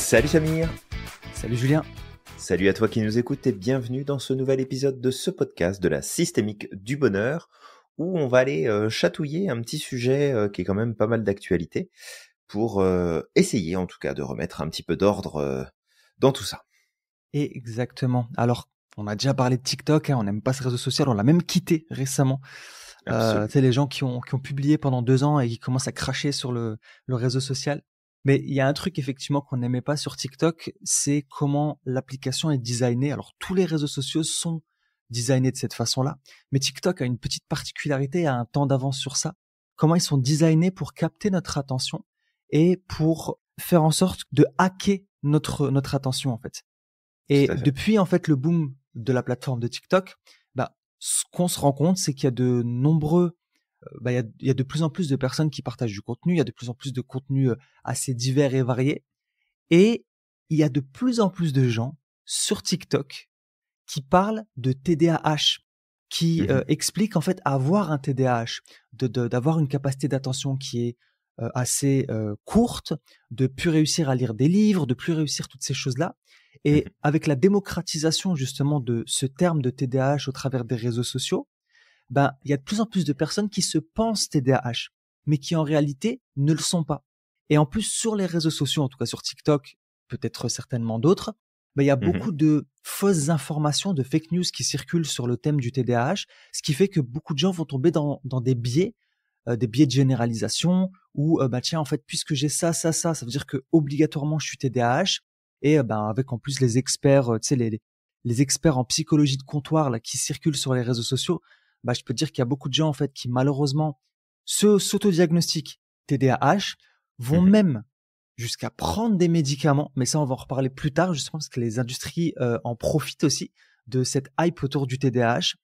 Salut Samir, Salut Julien. salut à toi qui nous écoutes et bienvenue dans ce nouvel épisode de ce podcast de la systémique du bonheur où on va aller chatouiller un petit sujet qui est quand même pas mal d'actualité pour essayer en tout cas de remettre un petit peu d'ordre dans tout ça. Exactement. Alors, on a déjà parlé de TikTok, on n'aime pas ce réseau social, on l'a même quitté récemment. Tu Absolument. sais, les gens qui ont publié pendant 2 ans et qui commencent à cracher sur le réseau social. Mais il y a un truc effectivement qu'on n'aimait pas sur TikTok, c'est comment l'application est designée. Alors, tous les réseaux sociaux sont designés de cette façon-là, mais TikTok a une petite particularité, a un temps d'avance sur ça. Comment ils sont designés pour capter notre attention et pour faire en sorte de hacker notre attention, en fait. Tout Et à fait. depuis en fait le boom de la plateforme de TikTok, ce qu'on se rend compte, c'est qu'il y a de nombreux, il y a de plus en plus de personnes qui partagent du contenu, il y a de plus en plus de contenus assez divers et variés, et il y a de plus en plus de gens sur TikTok qui parlent de TDAH, qui Mhm. expliquent en fait avoir un TDAH, d'avoir une capacité d'attention qui est assez courte, de plus réussir à lire des livres, de plus réussir toutes ces choses-là. Mhm. Et avec la démocratisation justement de ce terme de TDAH au travers des réseaux sociaux, il y a de plus en plus de personnes qui se pensent TDAH, mais qui en réalité ne le sont pas. Et en plus, sur les réseaux sociaux, en tout cas sur TikTok, peut-être certainement d'autres, il y a Mhm. beaucoup de fausses informations, de fake news qui circulent sur le thème du TDAH, ce qui fait que beaucoup de gens vont tomber dans des biais de généralisation, où tiens, en fait, puisque j'ai ça veut dire que obligatoirement je suis TDAH. Et avec en plus les experts, tu sais, les experts en psychologie de comptoir là qui circulent sur les réseaux sociaux, je peux te dire qu'il y a beaucoup de gens en fait qui malheureusement s'autodiagnostiquent TDAH, vont Mhm. même jusqu'à prendre des médicaments, mais ça on va en reparler plus tard justement parce que les industries en profitent aussi de cette hype autour du TDAH.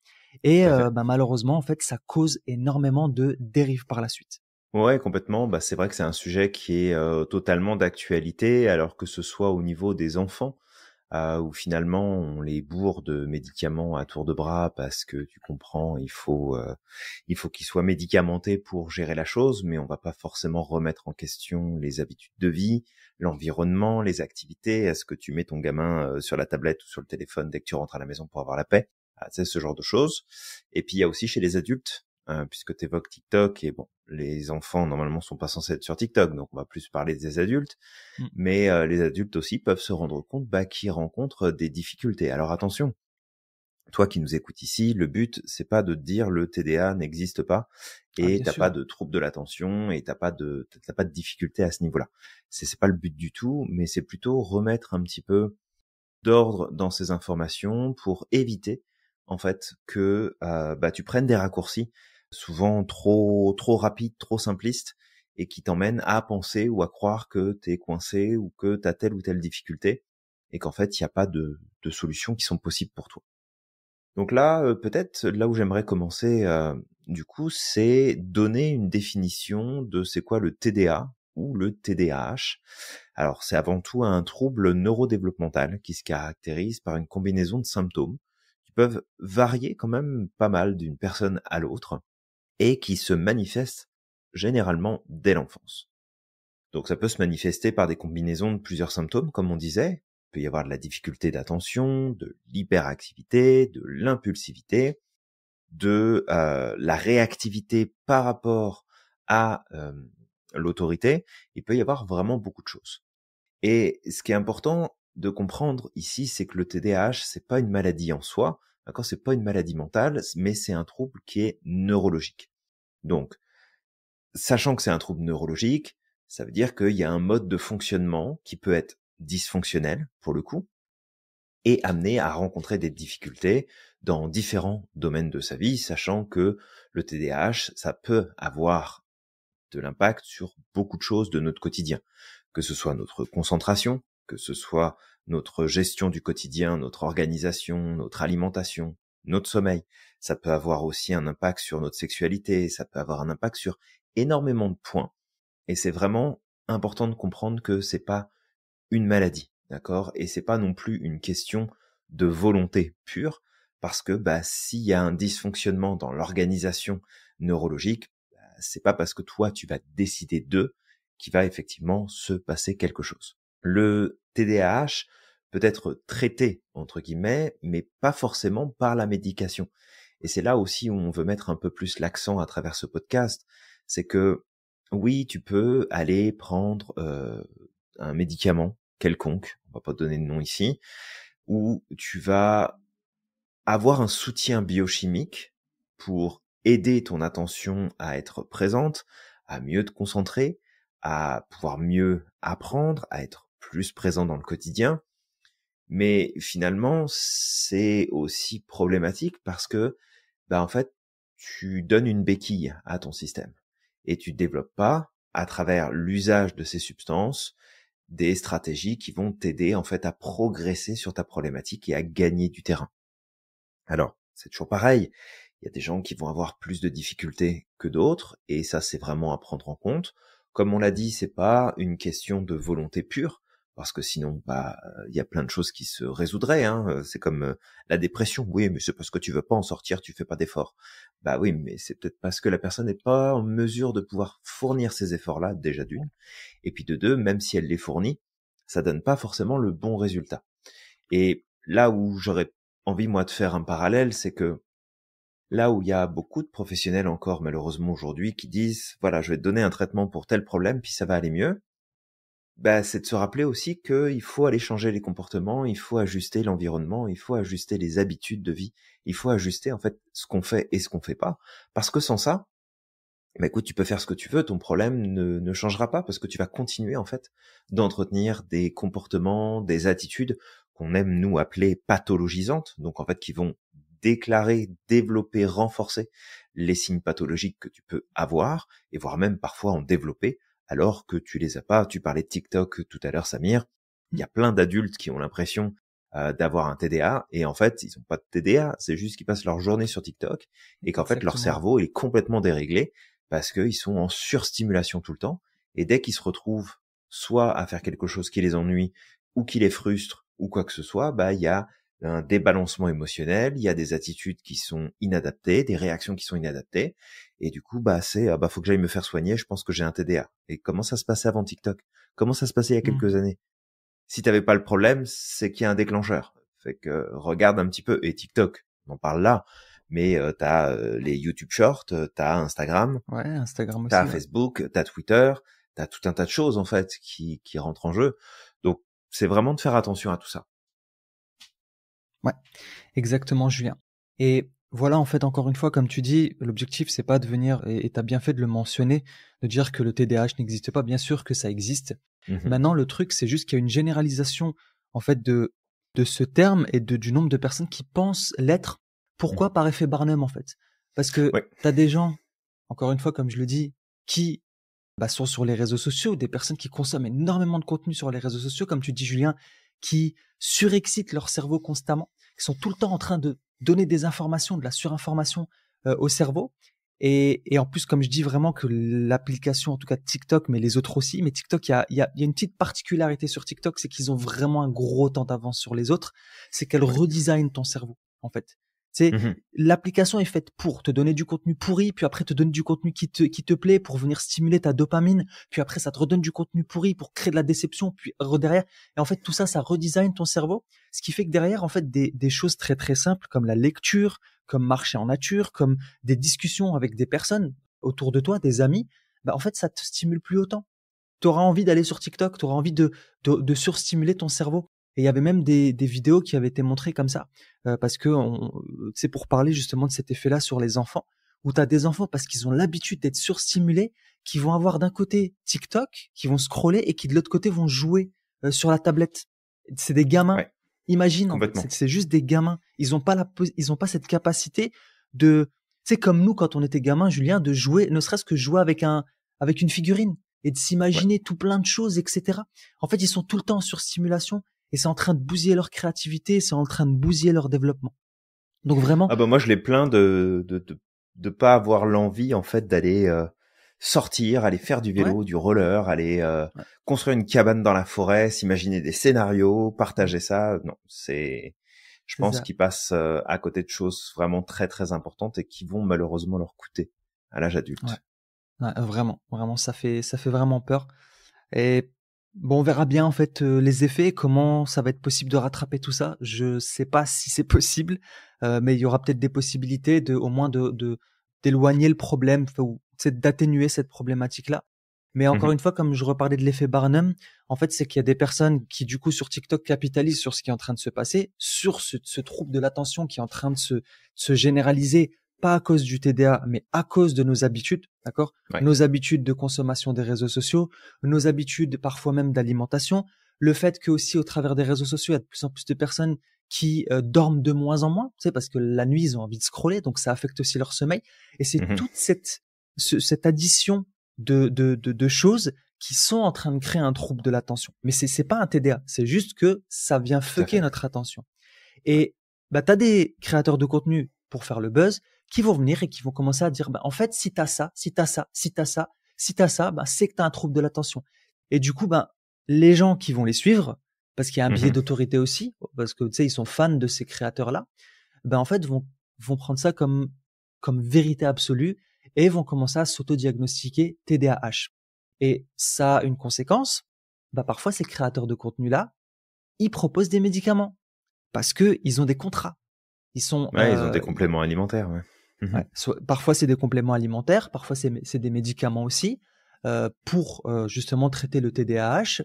Et Tout à fait. malheureusement en fait ça cause énormément de dérives par la suite. Ouais, complètement. Bah, c'est vrai que c'est un sujet qui est totalement d'actualité, alors que ce soit au niveau des enfants, où finalement on les bourre de médicaments à tour de bras parce que tu comprends, il faut qu'ils soient médicamentés pour gérer la chose, mais on va pas forcément remettre en question les habitudes de vie, l'environnement, les activités. Est-ce que tu mets ton gamin sur la tablette ou sur le téléphone dès que tu rentres à la maison pour avoir la paix? C'est ce genre de choses. Et puis il y a aussi chez les adultes, puisque tu évoques TikTok, et bon, les enfants normalement sont pas censés être sur TikTok, donc on va plus parler des adultes. Mm. Mais les adultes aussi peuvent se rendre compte qu'ils rencontrent des difficultés. Alors attention, toi qui nous écoutes ici, le but c'est pas de te dire le TDA n'existe pas Ah et bien t'as pas sûr. de trouble de l'attention et t'as pas de difficulté à ce niveau-là. C'est pas le but du tout, mais c'est plutôt remettre un petit peu d'ordre dans ces informations pour éviter en fait que tu prennes des raccourcis souvent trop rapides, trop simplistes et qui t'emmènent à penser ou à croire que t'es coincé ou que t'as telle ou telle difficulté et qu'en fait il n'y a pas de solutions qui sont possibles pour toi. Donc là, peut-être là où j'aimerais commencer du coup, c'est donner une définition de c'est quoi le TDA ou le TDAH. Alors, c'est avant tout un trouble neurodéveloppemental qui se caractérise par une combinaison de symptômes qui peuvent varier quand même pas mal d'une personne à l'autre et qui se manifestent généralement dès l'enfance. Donc ça peut se manifester par des combinaisons de plusieurs symptômes, comme on disait. Il peut y avoir de la difficulté d'attention, de l'hyperactivité, de l'impulsivité, de la réactivité par rapport à l'autorité. Il peut y avoir vraiment beaucoup de choses. Et ce qui est important de comprendre ici, c'est que le TDAH, c'est pas une maladie en soi, d'accord, c'est pas une maladie mentale, mais c'est un trouble qui est neurologique. Donc, sachant que c'est un trouble neurologique, ça veut dire qu'il y a un mode de fonctionnement qui peut être dysfonctionnel, pour le coup, et amené à rencontrer des difficultés dans différents domaines de sa vie, sachant que le TDAH, ça peut avoir de l'impact sur beaucoup de choses de notre quotidien, que ce soit notre concentration, que ce soit notre gestion du quotidien, notre organisation, notre alimentation, notre sommeil. Ça peut avoir aussi un impact sur notre sexualité, ça peut avoir un impact sur énormément de points. Et c'est vraiment important de comprendre que c'est pas une maladie, d'accord? Et c'est pas non plus une question de volonté pure, parce que s'il y a un dysfonctionnement dans l'organisation neurologique, c'est pas parce que toi tu vas décider d'eux qu'il va effectivement se passer quelque chose. Le TDAH peut être traité, entre guillemets, mais pas forcément par la médication. Et c'est là aussi où on veut mettre un peu plus l'accent à travers ce podcast, c'est que oui, tu peux aller prendre un médicament quelconque, on va pas donner de nom ici, où tu vas avoir un soutien biochimique pour aider ton attention à être présente, à mieux te concentrer, à pouvoir mieux apprendre, à être plus présent dans le quotidien. Mais finalement, c'est aussi problématique parce que, en fait, tu donnes une béquille à ton système et tu développes pas, à travers l'usage de ces substances, des stratégies qui vont t'aider, en fait, à progresser sur ta problématique et à gagner du terrain. Alors, c'est toujours pareil. Il y a des gens qui vont avoir plus de difficultés que d'autres, et ça, c'est vraiment à prendre en compte. Comme on l'a dit, c'est pas une question de volonté pure, parce que sinon, il y a plein de choses qui se résoudraient, hein. C'est comme la dépression. Oui, mais c'est parce que tu veux pas en sortir, tu fais pas d'efforts. Bah oui, mais c'est peut-être parce que la personne n'est pas en mesure de pouvoir fournir ces efforts-là, déjà d'une. Et puis de deux, même si elle les fournit, ça donne pas forcément le bon résultat. Et là où j'aurais envie, moi, de faire un parallèle, c'est que là où il y a beaucoup de professionnels encore, malheureusement, aujourd'hui, qui disent, voilà, je vais te donner un traitement pour tel problème, puis ça va aller mieux, c'est de se rappeler aussi qu'il faut aller changer les comportements, il faut ajuster l'environnement, il faut ajuster les habitudes de vie, il faut ajuster, en fait, ce qu'on fait et ce qu'on fait pas. Parce que sans ça, écoute, tu peux faire ce que tu veux, ton problème ne changera pas parce que tu vas continuer, en fait, d'entretenir des comportements, des attitudes qu'on aime, nous, appeler pathologisantes, donc en fait, qui vont déclarer, développer, renforcer les signes pathologiques que tu peux avoir, et voire même parfois en développer, alors que tu les as pas. Tu parlais de TikTok tout à l'heure, Samir. Il y a plein d'adultes qui ont l'impression d'avoir un TDA, et en fait, ils ont pas de TDA, c'est juste qu'ils passent leur journée sur TikTok, et qu'en fait, leur Exactement. cerveau est complètement déréglé, parce qu'ils sont en surstimulation tout le temps, et dès qu'ils se retrouvent soit à faire quelque chose qui les ennuie, ou qui les frustre, ou quoi que ce soit, il y a un débalancement émotionnel, il y a des attitudes qui sont inadaptées, des réactions qui sont inadaptées, et du coup, faut que j'aille me faire soigner, je pense que j'ai un TDA. Et comment ça se passait avant TikTok? Comment ça se passait il y a Mm. quelques années? Si t'avais pas le problème, c'est qu'il y a un déclencheur. Fait que regarde un petit peu, et TikTok, on en parle là, mais t'as les YouTube Shorts, t'as Instagram, Ouais, Instagram t'as aussi, ouais. Facebook, t'as Twitter, t'as tout un tas de choses en fait qui rentrent en jeu. Donc c'est vraiment de faire attention à tout ça. Ouais, exactement, Julien. Et voilà, en fait, encore une fois, comme tu dis, l'objectif, c'est pas de venir, et tu as bien fait de le mentionner, de dire que le TDAH n'existe pas. Bien sûr que ça existe. Mhm. Maintenant, le truc, c'est juste qu'il y a une généralisation, en fait, de ce terme et du nombre de personnes qui pensent l'être. Mhm. Pourquoi par effet Barnum, en fait? Parce que Ouais. tu as des gens, encore une fois, comme je le dis, qui sont sur les réseaux sociaux, des personnes qui consomment énormément de contenu sur les réseaux sociaux, comme tu dis, Julien, qui surexcitent leur cerveau constamment, qui sont tout le temps en train de donner des informations, de la surinformation au cerveau. Et en plus, comme je dis vraiment que l'application, en tout cas TikTok, mais les autres aussi, mais TikTok, il y a une petite particularité sur TikTok, c'est qu'ils ont vraiment un gros temps d'avance sur les autres, c'est qu'elles Ouais. redesignent ton cerveau, en fait. C'est Mhm. l'application est faite pour te donner du contenu pourri, puis après te donner du contenu qui te plaît pour venir stimuler ta dopamine, puis après ça te redonne du contenu pourri pour créer de la déception, puis derrière, et en fait tout ça, ça redesign ton cerveau, ce qui fait que derrière, en fait, des choses très très simples comme la lecture, comme marcher en nature, comme des discussions avec des personnes autour de toi, des amis, en fait ça te stimule plus autant. Tu auras envie d'aller sur TikTok, tu auras envie de surstimuler ton cerveau. Et il y avait même des vidéos qui avaient été montrées comme ça, parce que c'est pour parler justement de cet effet-là sur les enfants, où tu as des enfants parce qu'ils ont l'habitude d'être surstimulés, qui vont avoir d'un côté TikTok, qui vont scroller et qui de l'autre côté vont jouer sur la tablette. C'est des gamins. Ouais. Imagine, en fait, Complètement. c'est juste des gamins. Ils ont pas cette capacité de, c'est comme nous quand on était gamin, Julien, de jouer, ne serait-ce que jouer avec une figurine et de Ouais. s'imaginer tout plein de choses, etc. En fait, ils sont tout le temps en surstimulation et c'est en train de bousiller leur créativité, c'est en train de bousiller leur développement. Donc vraiment, Moi je l'ai plaint de pas avoir l'envie en fait d'aller sortir, aller faire du ouais, vélo, du roller, aller ouais, construire une cabane dans la forêt, s'imaginer des scénarios, mm, partager ça. Non, je c'est pense ça. qu'ils passent à côté de choses vraiment très très importantes et qui vont malheureusement leur coûter à l'âge Ouais, adulte. ouais, vraiment, vraiment, ça fait vraiment peur. Et Bon, on verra bien en fait les effets, comment ça va être possible de rattraper tout ça. Je sais pas si c'est possible, mais il y aura peut-être des possibilités de, au moins d'éloigner le problème, ou d'atténuer cette problématique-là. Mais encore Mhm. une fois, comme je reparlais de l'effet Barnum, en fait, c'est qu'il y a des personnes qui du coup sur TikTok capitalisent sur ce qui est en train de se passer, sur ce trouble de l'attention qui est en train de se généraliser, pas à cause du TDA, mais à cause de nos habitudes, d'accord? Ouais. Nos habitudes de consommation des réseaux sociaux, nos habitudes parfois même d'alimentation, le fait que aussi au travers des réseaux sociaux, il y a de plus en plus de personnes qui dorment de moins en moins, tu sais, parce que la nuit ils ont envie de scroller, donc ça affecte aussi leur sommeil. Et c'est Mhm. toute cette addition de choses qui sont en train de créer un trouble de l'attention. Mais c'est pas un TDA, c'est juste que ça vient Tout à fucker fait. notre attention. Et bah t'as des créateurs de contenu pour faire le buzz qui vont venir et qui vont commencer à dire bah en fait si t'as ça, si t'as ça, si t'as ça, si t'as ça, bah c'est que t'as un trouble de l'attention. Et du coup bah les gens qui vont les suivre, parce qu'il y a un biais Mhm. d'autorité aussi, parce que tu sais ils sont fans de ces créateurs là, ben en fait vont prendre ça comme vérité absolue et vont commencer à s'auto-diagnostiquer TDAH. Et ça a une conséquence, bah parfois ces créateurs de contenu là, ils proposent des médicaments parce que ils ont des contrats. Ils sont Ouais, ils ont des compléments alimentaires, ouais. ouais, Mhm. parfois c'est des compléments alimentaires, parfois c'est des médicaments aussi pour justement traiter le TDAH.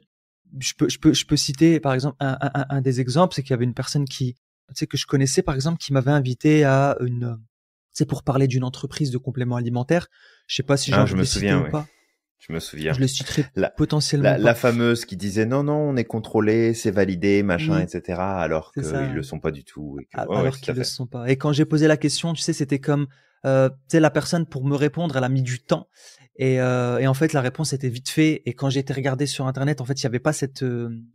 Je peux citer par exemple un des exemples, c'est qu'il y avait une personne qui, tu sais, que je connaissais par exemple, qui m'avait invité à une, c'est pour parler d'une entreprise de compléments alimentaires. Je sais pas si j'ai Ah, envie je de me les citer souviens, ou ouais. pas. Je me souviens. Je le citerai La, potentiellement la pas. fameuse qui disait non, non, on est contrôlé, c'est validé, machin, Oui, etc. Alors c'est qu'ils ça. le sont pas du tout. Et que... Ouais, ouais, Alors tout à qu'ils le fait. sont pas. Et quand j'ai posé la question, tu sais, c'était comme, tu sais, la personne pour me répondre, elle a mis du temps. Et en fait, la réponse était vite fait. Et quand j'ai été regarder sur Internet, en fait, il y avait pas cette,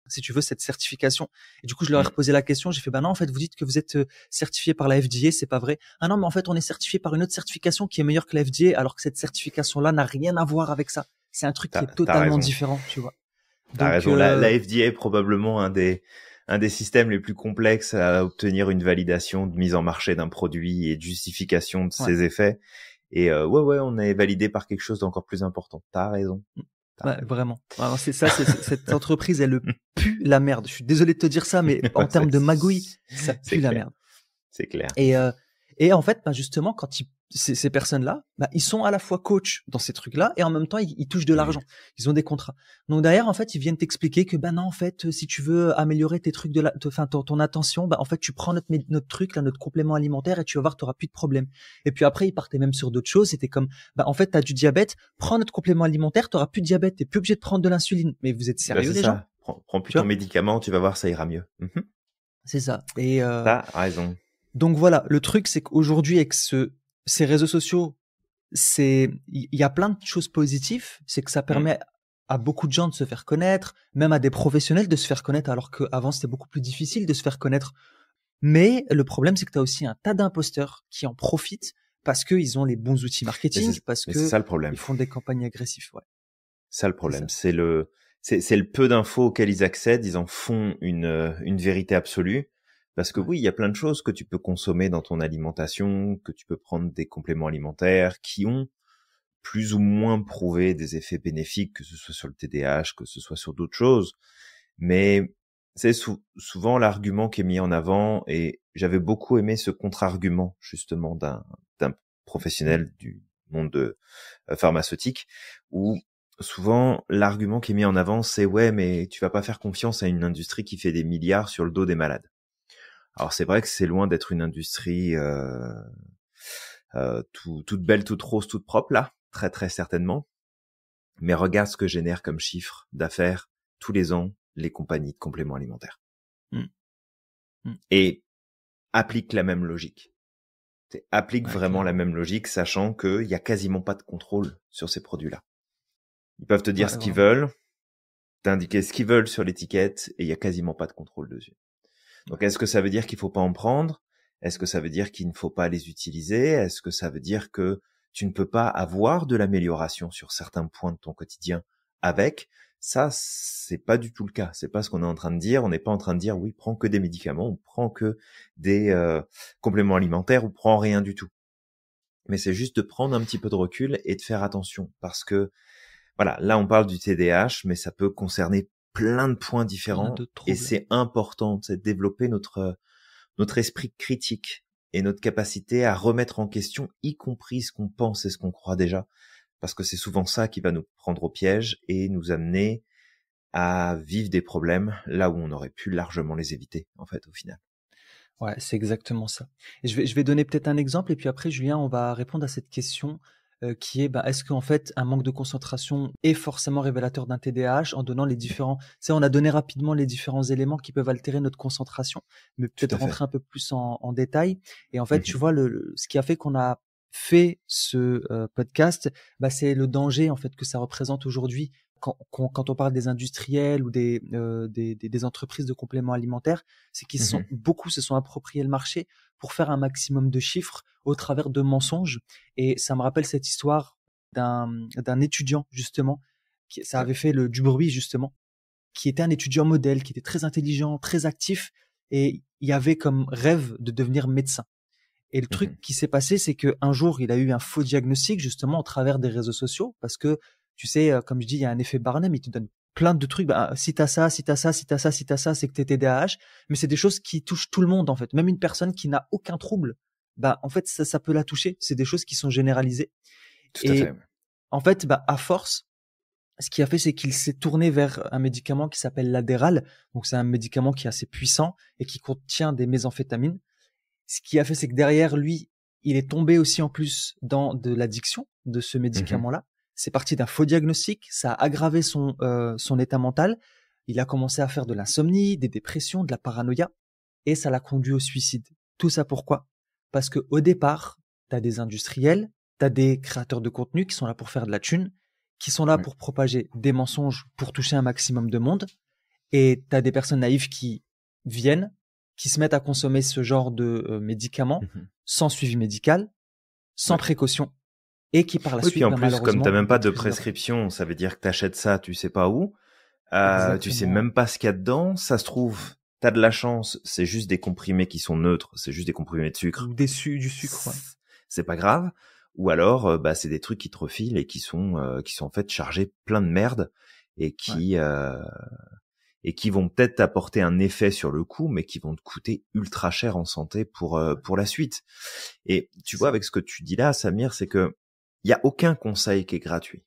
si tu veux, cette certification. Et du coup, je leur ai Mm. reposé la question. J'ai fait, bah non, en fait, vous dites que vous êtes certifié par la FDA, c'est pas vrai. Ah non, mais en fait, on est certifié par une autre certification qui est meilleure que la FDA, alors que cette certification-là n'a rien à voir avec ça. C'est un truc qui est T'as totalement raison. différent, tu vois. T'as Donc, raison. La FDA est probablement un des systèmes les plus complexes à obtenir une validation de mise en marché d'un produit et de justification de ouais. ses effets. Et ouais, ouais, on est validé par quelque chose d'encore plus important. T'as raison. T'as Ouais, raison. vraiment. Alors c'est ça, cette entreprise, elle pue la merde. Je suis désolé de te dire ça, mais en Ouais, termes de magouille, ça pue c'est la clair. merde. C'est clair. Et, euh, et en fait, bah justement, quand ces personnes-là, bah, ils sont à la fois coach dans ces trucs-là et en même temps, ils touchent de Mm. l'argent. Ils ont des contrats. Donc derrière, en fait, ils viennent t'expliquer que, bah non, en fait, si tu veux améliorer tes trucs enfin, ton attention, bah en fait, tu prends notre truc, là, notre complément alimentaire et tu vas voir, t'auras plus de problème. Et puis après, ils partaient même sur d'autres choses. C'était comme, bah en fait, t'as du diabète, prends notre complément alimentaire, t'auras plus de diabète, t'es plus obligé de prendre de l'insuline. Mais vous êtes Bah, sérieux, c'est les gens? ça. Prends plus Tu ton vois? médicament, tu vas voir, ça ira mieux. Mhm. C'est ça. T'as raison. Donc voilà, le truc, c'est qu'aujourd'hui, avec ces réseaux sociaux, il y a plein de choses positives. C'est que ça Mm. permet à beaucoup de gens de se faire connaître, même à des professionnels de se faire connaître, alors qu'avant, c'était beaucoup plus difficile de se faire connaître. Mais le problème, c'est que tu as aussi un tas d'imposteurs qui en profitent parce qu'ils ont les bons outils marketing, parce Mais c'est que ça le ils problème. font des campagnes agressives. Ouais, Ça le c'est problème. ça. C'est le peu d'infos auxquelles ils accèdent. Ils en font une vérité absolue. Parce que Ouais. oui, il y a plein de choses que tu peux consommer dans ton alimentation, que tu peux prendre des compléments alimentaires qui ont plus ou moins prouvé des effets bénéfiques, que ce soit sur le TDAH, que ce soit sur d'autres choses. Mais c'est souvent l'argument qui est mis en avant, et j'avais beaucoup aimé ce contre-argument justement d'un Mm. professionnel du monde pharmaceutique, où souvent l'argument qui est mis en avant, c'est ouais, mais tu vas pas faire confiance à une industrie qui fait des milliards sur le dos des malades. Alors c'est vrai que c'est loin d'être une industrie toute belle, toute rose, toute propre là, très très certainement. Mais regarde ce que génère comme chiffre d'affaires tous les ans les compagnies de compléments alimentaires. Mm. Mm. Et applique la même logique. Applique Ouais, vraiment la clairement. même logique, sachant qu'il y a quasiment pas de contrôle sur ces produits-là. Ils peuvent te dire Ouais, ce qu'ils vraiment. veulent, t'indiquer ce qu'ils veulent sur l'étiquette, et il y a quasiment pas de contrôle dessus. Ouais. Donc est-ce que ça veut dire qu'il faut pas en prendre? Est-ce que ça veut dire qu'il ne faut pas les utiliser? Est-ce que ça veut dire que tu ne peux pas avoir de l'amélioration sur certains points de ton quotidien avec? Ça, c'est pas du tout le cas. C'est pas ce qu'on est en train de dire. On n'est pas en train de dire oui, prends que des médicaments, ou prends que des compléments alimentaires, ou prends rien du tout. Mais c'est juste de prendre un petit peu de recul et de faire attention, parce que voilà, là on parle du TDAH, mais ça peut concerner plein de points plein différents de et troubles. c'est important, c'est de développer notre esprit critique et notre capacité à remettre en question, y compris ce qu'on pense et ce qu'on croit déjà, parce que c'est souvent ça qui va nous prendre au piège et nous amener à vivre des problèmes là où on aurait pu largement les éviter, en fait, au final. Ouais, c'est exactement ça. Et je vais donner peut-être un exemple et puis après, Julien, on va répondre à cette question qui est, bah, est-ce qu'en fait, un manque de concentration est forcément révélateur d'un TDAH en donnant les différents... Tu sais, on a donné rapidement les différents éléments qui peuvent altérer notre concentration, mais Tout peut-être à fait. rentrer un peu plus en détail. Et en fait, tu Mhm. vois, ce qui a fait qu'on a fait ce podcast, bah, c'est le danger en fait que ça représente aujourd'hui quand on parle des industriels ou des entreprises de compléments alimentaires, c'est qu'ils Mhm. beaucoup se sont appropriés le marché pour faire un maximum de chiffres au travers de mensonges. Et ça me rappelle cette histoire d'un étudiant, justement, ça Ouais. avait fait du bruit, justement, qui était un étudiant modèle, qui était très intelligent, très actif, et il avait comme rêve de devenir médecin. Et le truc Mhm. qui s'est passé, c'est qu'un jour, il a eu un faux diagnostic, justement, au travers des réseaux sociaux, parce que, tu sais, comme je dis, il y a un effet Barnum, il te donne plein de trucs. Bah, si t'as ça, si t'as ça, si t'as ça, si t'as ça, c'est que t'es TDAH. Mais c'est des choses qui touchent tout le monde, en fait. Même une personne qui n'a aucun trouble, bah, en fait, ça peut la toucher. C'est des choses qui sont généralisées. Tout à fait. Et en fait, bah, à force, ce qu'il a fait, c'est qu'il s'est tourné vers un médicament qui s'appelle l'Adderall. Donc, c'est un médicament qui est assez puissant et qui contient des méthamphétamines. Ce qui a fait, c'est que derrière lui, il est tombé aussi en plus dans de l'addiction de ce Mhm. médicament-là. C'est parti d'un faux diagnostic, ça a aggravé son état mental. Il a commencé à faire de l'insomnie, des dépressions, de la paranoïa, et ça l'a conduit au suicide. Tout ça pourquoi? Parce que au départ, t'as des industriels, t'as des créateurs de contenu qui sont là pour faire de la thune, qui sont là Ouais. pour propager des mensonges pour toucher un maximum de monde, et t'as des personnes naïves qui viennent, qui se mettent à consommer ce genre de médicaments Mhm. sans suivi médical, sans Ouais. précaution, et qui par la Oui, puis suite, en bah, plus, comme malheureusement, t'as même pas de détruisent leur vie. prescription, ça veut dire que t'achètes ça, tu sais pas où, tu sais Exactement. même pas ce qu'il y a dedans, ça se trouve, t'as de la chance, c'est juste des comprimés qui sont neutres, c'est juste des comprimés de sucre, Ou du sucre, ouais. c'est pas grave, ou alors, bah, c'est des trucs qui te refilent et qui sont en fait chargés plein de merde et Ouais. qui vont peut-être t'apporter un effet sur le coup, mais qui vont te coûter ultra cher en santé pour la suite. Et tu C'est vois, ça. avec ce que tu dis là, Samir, c'est que il y a aucun conseil qui est gratuit.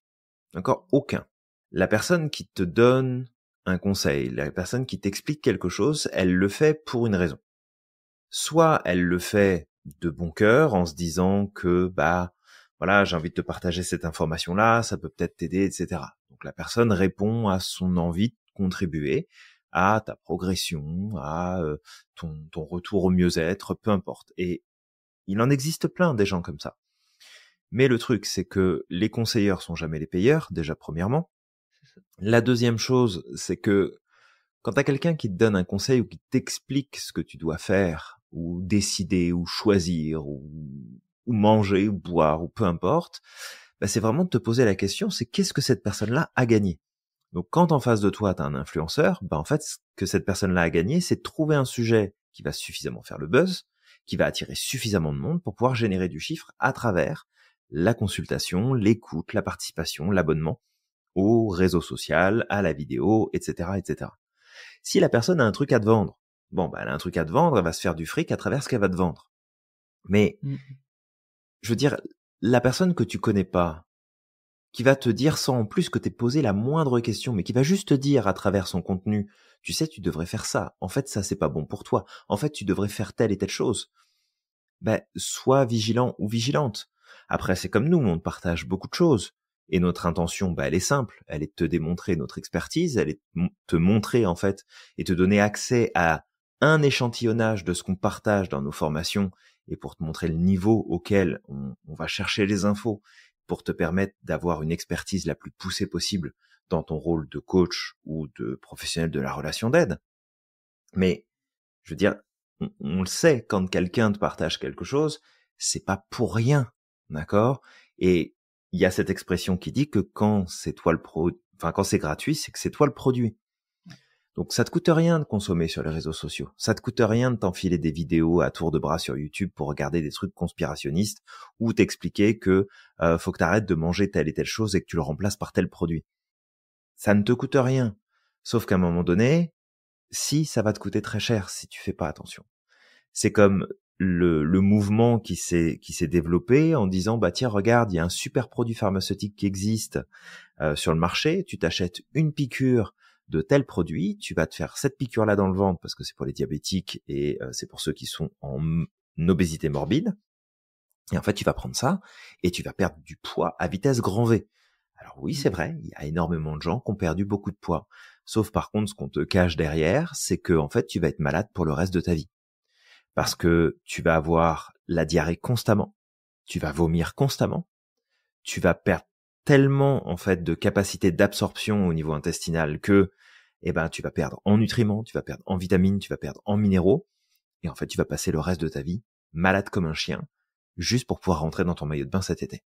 D'accord? Aucun. La personne qui te donne un conseil, la personne qui t'explique quelque chose, elle le fait pour une raison. Soit elle le fait de bon cœur en se disant que, bah, voilà, j'ai envie de te partager cette information-là, ça peut peut-être t'aider, etc. Donc la personne répond à son envie de contribuer à ta progression, à ton retour au mieux-être, peu importe. Et il en existe plein des gens comme ça. Mais le truc, c'est que les conseilleurs sont jamais les payeurs, déjà premièrement. La deuxième chose, c'est que quand t'as quelqu'un qui te donne un conseil ou qui t'explique ce que tu dois faire, ou décider, ou choisir, ou manger, ou boire, ou peu importe, bah c'est vraiment de te poser la question, c'est qu'est-ce que cette personne-là a gagné? Donc quand en face de toi, t'as un influenceur, bah en fait, ce que cette personne-là a gagné, c'est de trouver un sujet qui va suffisamment faire le buzz, qui va attirer suffisamment de monde pour pouvoir générer du chiffre à travers la consultation, l'écoute, la participation, l'abonnement au réseau social, à la vidéo, etc., etc. Si la personne a un truc à te vendre, bon, bah, elle a un truc à te vendre, elle va se faire du fric à travers ce qu'elle va te vendre. Mais, Mm. je veux dire, la personne que tu connais pas, qui va te dire sans en plus que t'aies posé la moindre question, mais qui va juste te dire à travers son contenu, tu sais, tu devrais faire ça. En fait, ça, c'est pas bon pour toi. En fait, tu devrais faire telle et telle chose. Ben, sois vigilant ou vigilante. Après, c'est comme nous, on partage beaucoup de choses. Et notre intention, ben, elle est simple. Elle est de te démontrer notre expertise, elle est de te montrer, en fait, et te donner accès à un échantillonnage de ce qu'on partage dans nos formations et pour te montrer le niveau auquel on va chercher les infos pour te permettre d'avoir une expertise la plus poussée possible dans ton rôle de coach ou de professionnel de la relation d'aide. Mais, je veux dire, on le sait, quand quelqu'un te partage quelque chose, c'est pas pour rien, d'accord? Et il y a cette expression qui dit que quand c'est toi quand c'est gratuit, c'est que c'est toi le produit. Donc ça te coûte rien de consommer sur les réseaux sociaux. Ça te coûte rien de t'enfiler des vidéos à tour de bras sur YouTube pour regarder des trucs conspirationnistes ou t'expliquer que faut que t'arrêtes de manger telle et telle chose et que tu le remplaces par tel produit. Ça ne te coûte rien. Sauf qu'à un moment donné, si ça va te coûter très cher si tu fais pas attention. C'est comme le mouvement qui s'est développé en disant bah tiens regarde, il y a un super produit pharmaceutique qui existe sur le marché, tu t'achètes une piqûre de tel produit, tu vas te faire cette piqûre là dans le ventre parce que c'est pour les diabétiques et c'est pour ceux qui sont en obésité morbide. Et en fait, tu vas prendre ça et tu vas perdre du poids à vitesse grand V. Alors oui, c'est vrai, il y a énormément de gens qui ont perdu beaucoup de poids. Sauf par contre, ce qu'on te cache derrière, c'est que en fait, tu vas être malade pour le reste de ta vie. Parce que tu vas avoir la diarrhée constamment, tu vas vomir constamment, tu vas perdre tellement en fait de capacité d'absorption au niveau intestinal que tu vas perdre en nutriments, tu vas perdre en vitamines, tu vas perdre en minéraux et en fait, tu vas passer le reste de ta vie malade comme un chien juste pour pouvoir rentrer dans ton maillot de bain cet été.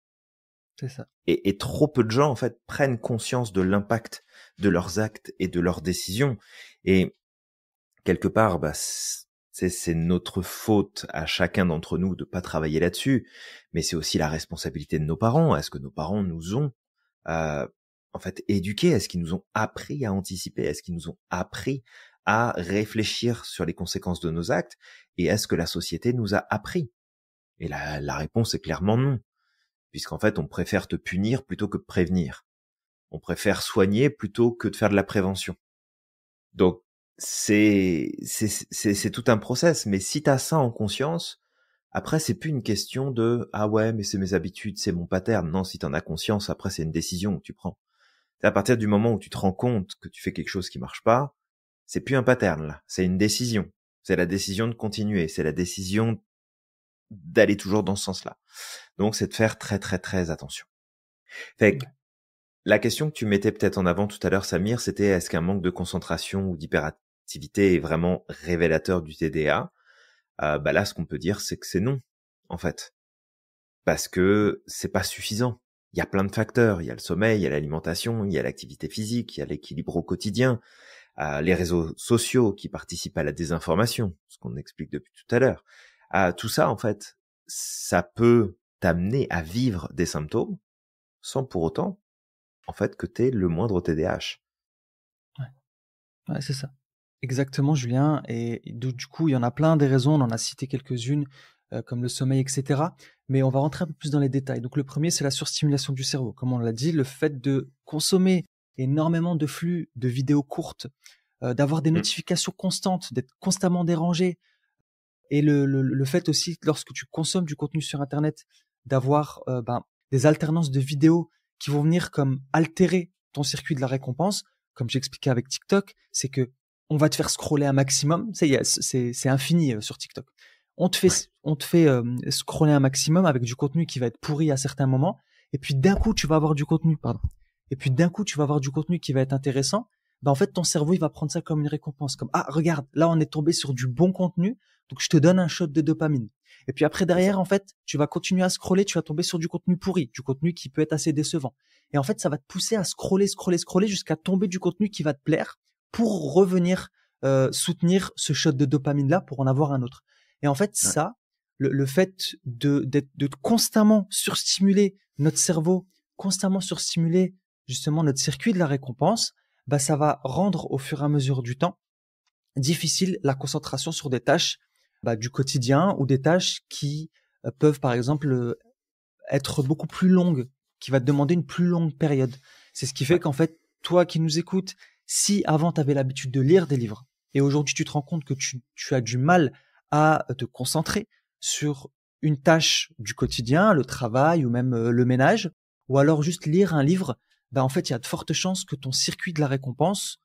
C'est ça. Et trop peu de gens en fait prennent conscience de l'impact de leurs actes et de leurs décisions et quelque part c'est notre faute à chacun d'entre nous de pas travailler là-dessus, mais c'est aussi la responsabilité de nos parents. Est-ce que nos parents nous ont en fait éduqués? Est-ce qu'ils nous ont appris à anticiper? Est-ce qu'ils nous ont appris à réfléchir sur les conséquences de nos actes? Et est-ce que la société nous a appris? Et la réponse est clairement non, puisqu'en fait on préfère te punir plutôt que de prévenir. On préfère soigner plutôt que de faire de la prévention. Donc c'est tout un process, mais si t'as ça en conscience, après c'est plus une question de ah ouais mais c'est mes habitudes, c'est mon pattern. Non, si t'en as conscience, après c'est une décision que tu prends. C'est à partir du moment où tu te rends compte que tu fais quelque chose qui marche pas, c'est plus un pattern là, c'est une décision. C'est la décision de continuer, c'est la décision d'aller toujours dans ce sens-là. Donc c'est de faire très très très attention. Fait que la question que tu mettais peut-être en avant tout à l'heure, Samir, c'était est-ce qu'un manque de concentration ou d'hyperactivité est vraiment révélateur du TDA? Là, ce qu'on peut dire, c'est que c'est non, en fait. Parce que c'est pas suffisant. Il y a plein de facteurs. Il y a le sommeil, il y a l'alimentation, il y a l'activité physique, il y a l'équilibre au quotidien, les réseaux sociaux qui participent à la désinformation, ce qu'on explique depuis tout à l'heure. Tout ça, en fait, ça peut t'amener à vivre des symptômes sans pour autant en fait, que t'aies le moindre TDAH. Ouais, c'est ça. Exactement, Julien. Et du coup, il y en a plein des raisons. On en a cité quelques-unes, comme le sommeil, etc. Mais on va rentrer un peu plus dans les détails. Donc, le premier, c'est la surstimulation du cerveau. Comme on l'a dit, le fait de consommer énormément de flux de vidéos courtes, d'avoir des notifications constantes, d'être constamment dérangé. Et le fait aussi, lorsque tu consommes du contenu sur Internet, d'avoir des alternances de vidéos qui vont venir comme altérer ton circuit de la récompense, comme j'expliquais avec TikTok, c'est que on va te faire scroller un maximum, c'est infini sur TikTok. On te fait scroller un maximum avec du contenu qui va être pourri à certains moments, et puis d'un coup tu vas avoir du contenu, qui va être intéressant. En fait, ton cerveau, il va prendre ça comme une récompense, comme ah regarde, là on est tombé sur du bon contenu, donc je te donne un shot de dopamine. Et puis après derrière, en fait, tu vas continuer à scroller, tu vas tomber sur du contenu pourri, du contenu qui peut être assez décevant. Et en fait, ça va te pousser à scroller jusqu'à tomber du contenu qui va te plaire pour revenir soutenir ce shot de dopamine là pour en avoir un autre. Et en fait, ça, le fait de constamment surstimuler notre cerveau, constamment surstimuler justement notre circuit de la récompense, ça va rendre au fur et à mesure du temps difficile la concentration sur des tâches du quotidien ou des tâches qui peuvent par exemple être beaucoup plus longues, qui va te demander une plus longue période. C'est ce qui fait qu'en fait, toi qui nous écoutes, si avant tu avais l'habitude de lire des livres et aujourd'hui tu te rends compte que tu as du mal à te concentrer sur une tâche du quotidien, le travail ou même le ménage, ou alors juste lire un livre, en fait, il y a de fortes chances que ton circuit de la récompense,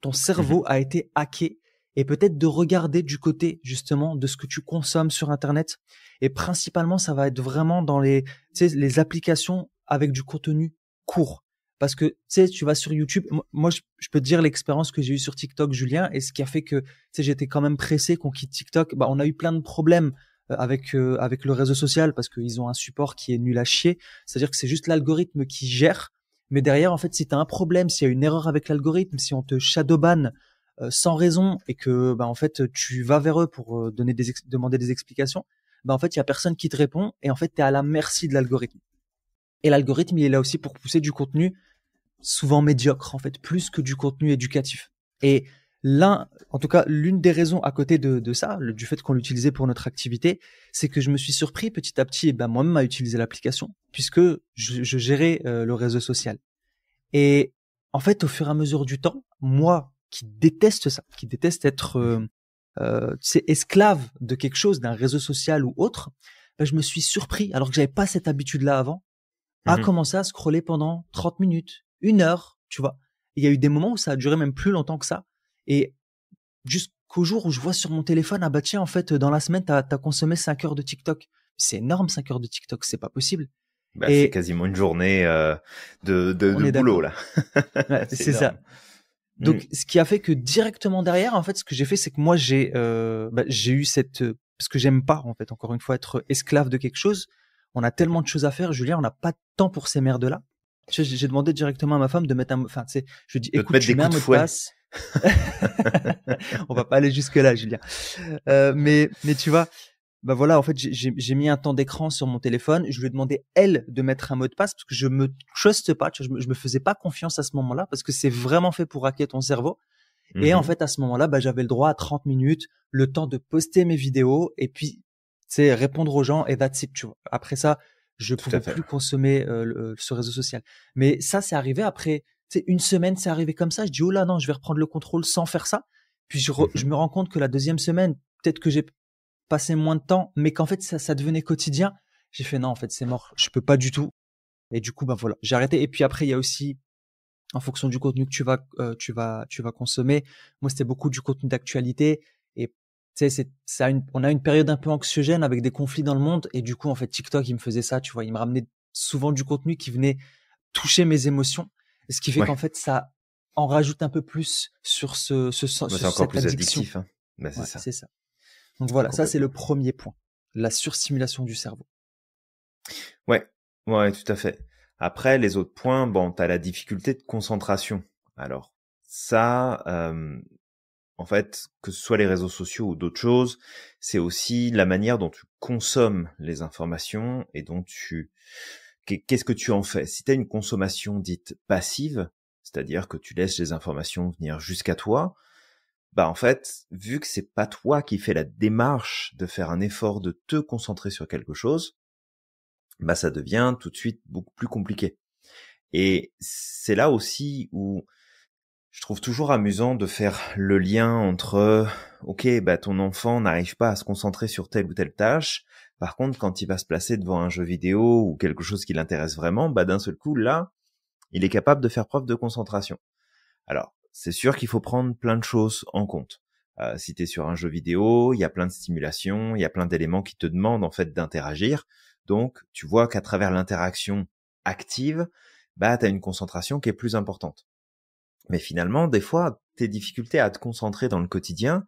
ton cerveau a été hacké, et peut-être de regarder du côté justement de ce que tu consommes sur Internet. Et principalement, ça va être vraiment dans les applications avec du contenu court. Parce que tu vas sur YouTube. Moi, je peux te dire l'expérience que j'ai eue sur TikTok, Julien, et ce qui a fait que j'étais quand même pressé qu'on quitte TikTok. On a eu plein de problèmes avec le réseau social parce qu'ils ont un support qui est nul à chier. C'est-à-dire que c'est juste l'algorithme qui gère. Mais derrière, en fait, si tu as un problème, s'il y a une erreur avec l'algorithme, si on te shadowban sans raison et que en fait tu vas vers eux pour demander des explications, en fait il y a personne qui te répond et en fait tu es à la merci de l'algorithme. Et l'algorithme, il est là aussi pour pousser du contenu souvent médiocre en fait, plus que du contenu éducatif. Et en tout cas, l'une des raisons à côté de ça, du fait qu'on l'utilisait pour notre activité, c'est que je me suis surpris petit à petit, moi-même à utiliser l'application, puisque je gérais le réseau social. Et en fait, au fur et à mesure du temps, moi qui déteste ça, qui déteste être esclave de quelque chose, d'un réseau social ou autre, je me suis surpris, alors que j'avais pas cette habitude-là avant, à commencer à scroller pendant 30 minutes, 1 heure, tu vois. Il y a eu des moments où ça a duré même plus longtemps que ça. Et jusqu'au jour où je vois sur mon téléphone, tiens, en fait, dans la semaine, t'as consommé 5 heures de TikTok. C'est énorme, 5 heures de TikTok, c'est pas possible. C'est quasiment une journée de boulot, là. Ouais, c'est énorme. ça. Donc, ce qui a fait que directement derrière, en fait, ce que j'ai fait, c'est que moi, j'ai eu parce que j'aime pas, en fait, encore une fois, être esclave de quelque chose. On a tellement de choses à faire, Julien, on n'a pas de temps pour ces merdes-là. Tu sais, j'ai demandé directement à ma femme de mettre je dis, écoute, tu mets un mot de passe. On va pas aller jusque là, Julien. Mais tu vois, voilà, en fait, j'ai mis un temps d'écran sur mon téléphone. Je lui ai demandé, elle, de mettre un mot de passe parce que je me truste pas. Tu vois, je me faisais pas confiance à ce moment-là parce que c'est vraiment fait pour hacker ton cerveau. Et en fait, à ce moment-là, j'avais le droit à 30 minutes, le temps de poster mes vidéos et puis, répondre aux gens et that's it, tu vois. Après ça, je pouvais plus consommer ce réseau social. Mais ça, c'est arrivé après, une semaine, c'est arrivé comme ça. Je dis, oh là, non, je vais reprendre le contrôle sans faire ça. Puis je me rends compte que la deuxième semaine, peut-être que j'ai passé moins de temps, mais qu'en fait, ça devenait quotidien. J'ai fait, non, en fait, c'est mort. Je peux pas du tout. Et du coup, voilà, j'ai arrêté. Et puis après, il y a aussi, en fonction du contenu que tu vas consommer. Moi, c'était beaucoup du contenu d'actualité. Et on a une période un peu anxiogène avec des conflits dans le monde. Et du coup, en fait, TikTok, il me faisait ça, tu vois. Il me ramenait souvent du contenu qui venait toucher mes émotions. Et ce qui fait qu'en fait, ça en rajoute un peu plus sur c'est encore cette plus addiction. addictif, hein. C'est ça. C'est ça. Donc voilà, ça, c'est le premier point. La surstimulation du cerveau. Ouais, tout à fait. Après, les autres points, t'as la difficulté de concentration. Alors, ça, en fait, que ce soit les réseaux sociaux ou d'autres choses, c'est aussi la manière dont tu consommes les informations et dont qu'est-ce que tu en fais. Si tu as une consommation dite passive, c'est-à-dire que tu laisses les informations venir jusqu'à toi, en fait, vu que c'est pas toi qui fais la démarche de faire un effort de te concentrer sur quelque chose, ça devient tout de suite beaucoup plus compliqué. Et c'est là aussi où je trouve toujours amusant de faire le lien entre ton enfant n'arrive pas à se concentrer sur telle ou telle tâche. Par contre, quand il va se placer devant un jeu vidéo ou quelque chose qui l'intéresse vraiment, d'un seul coup, là, il est capable de faire preuve de concentration. Alors, c'est sûr qu'il faut prendre plein de choses en compte. Si tu es sur un jeu vidéo, il y a plein de stimulations, il y a plein d'éléments qui te demandent en fait d'interagir. Donc, tu vois qu'à travers l'interaction active, tu as une concentration qui est plus importante. Mais finalement, des fois, tes difficultés à te concentrer dans le quotidien,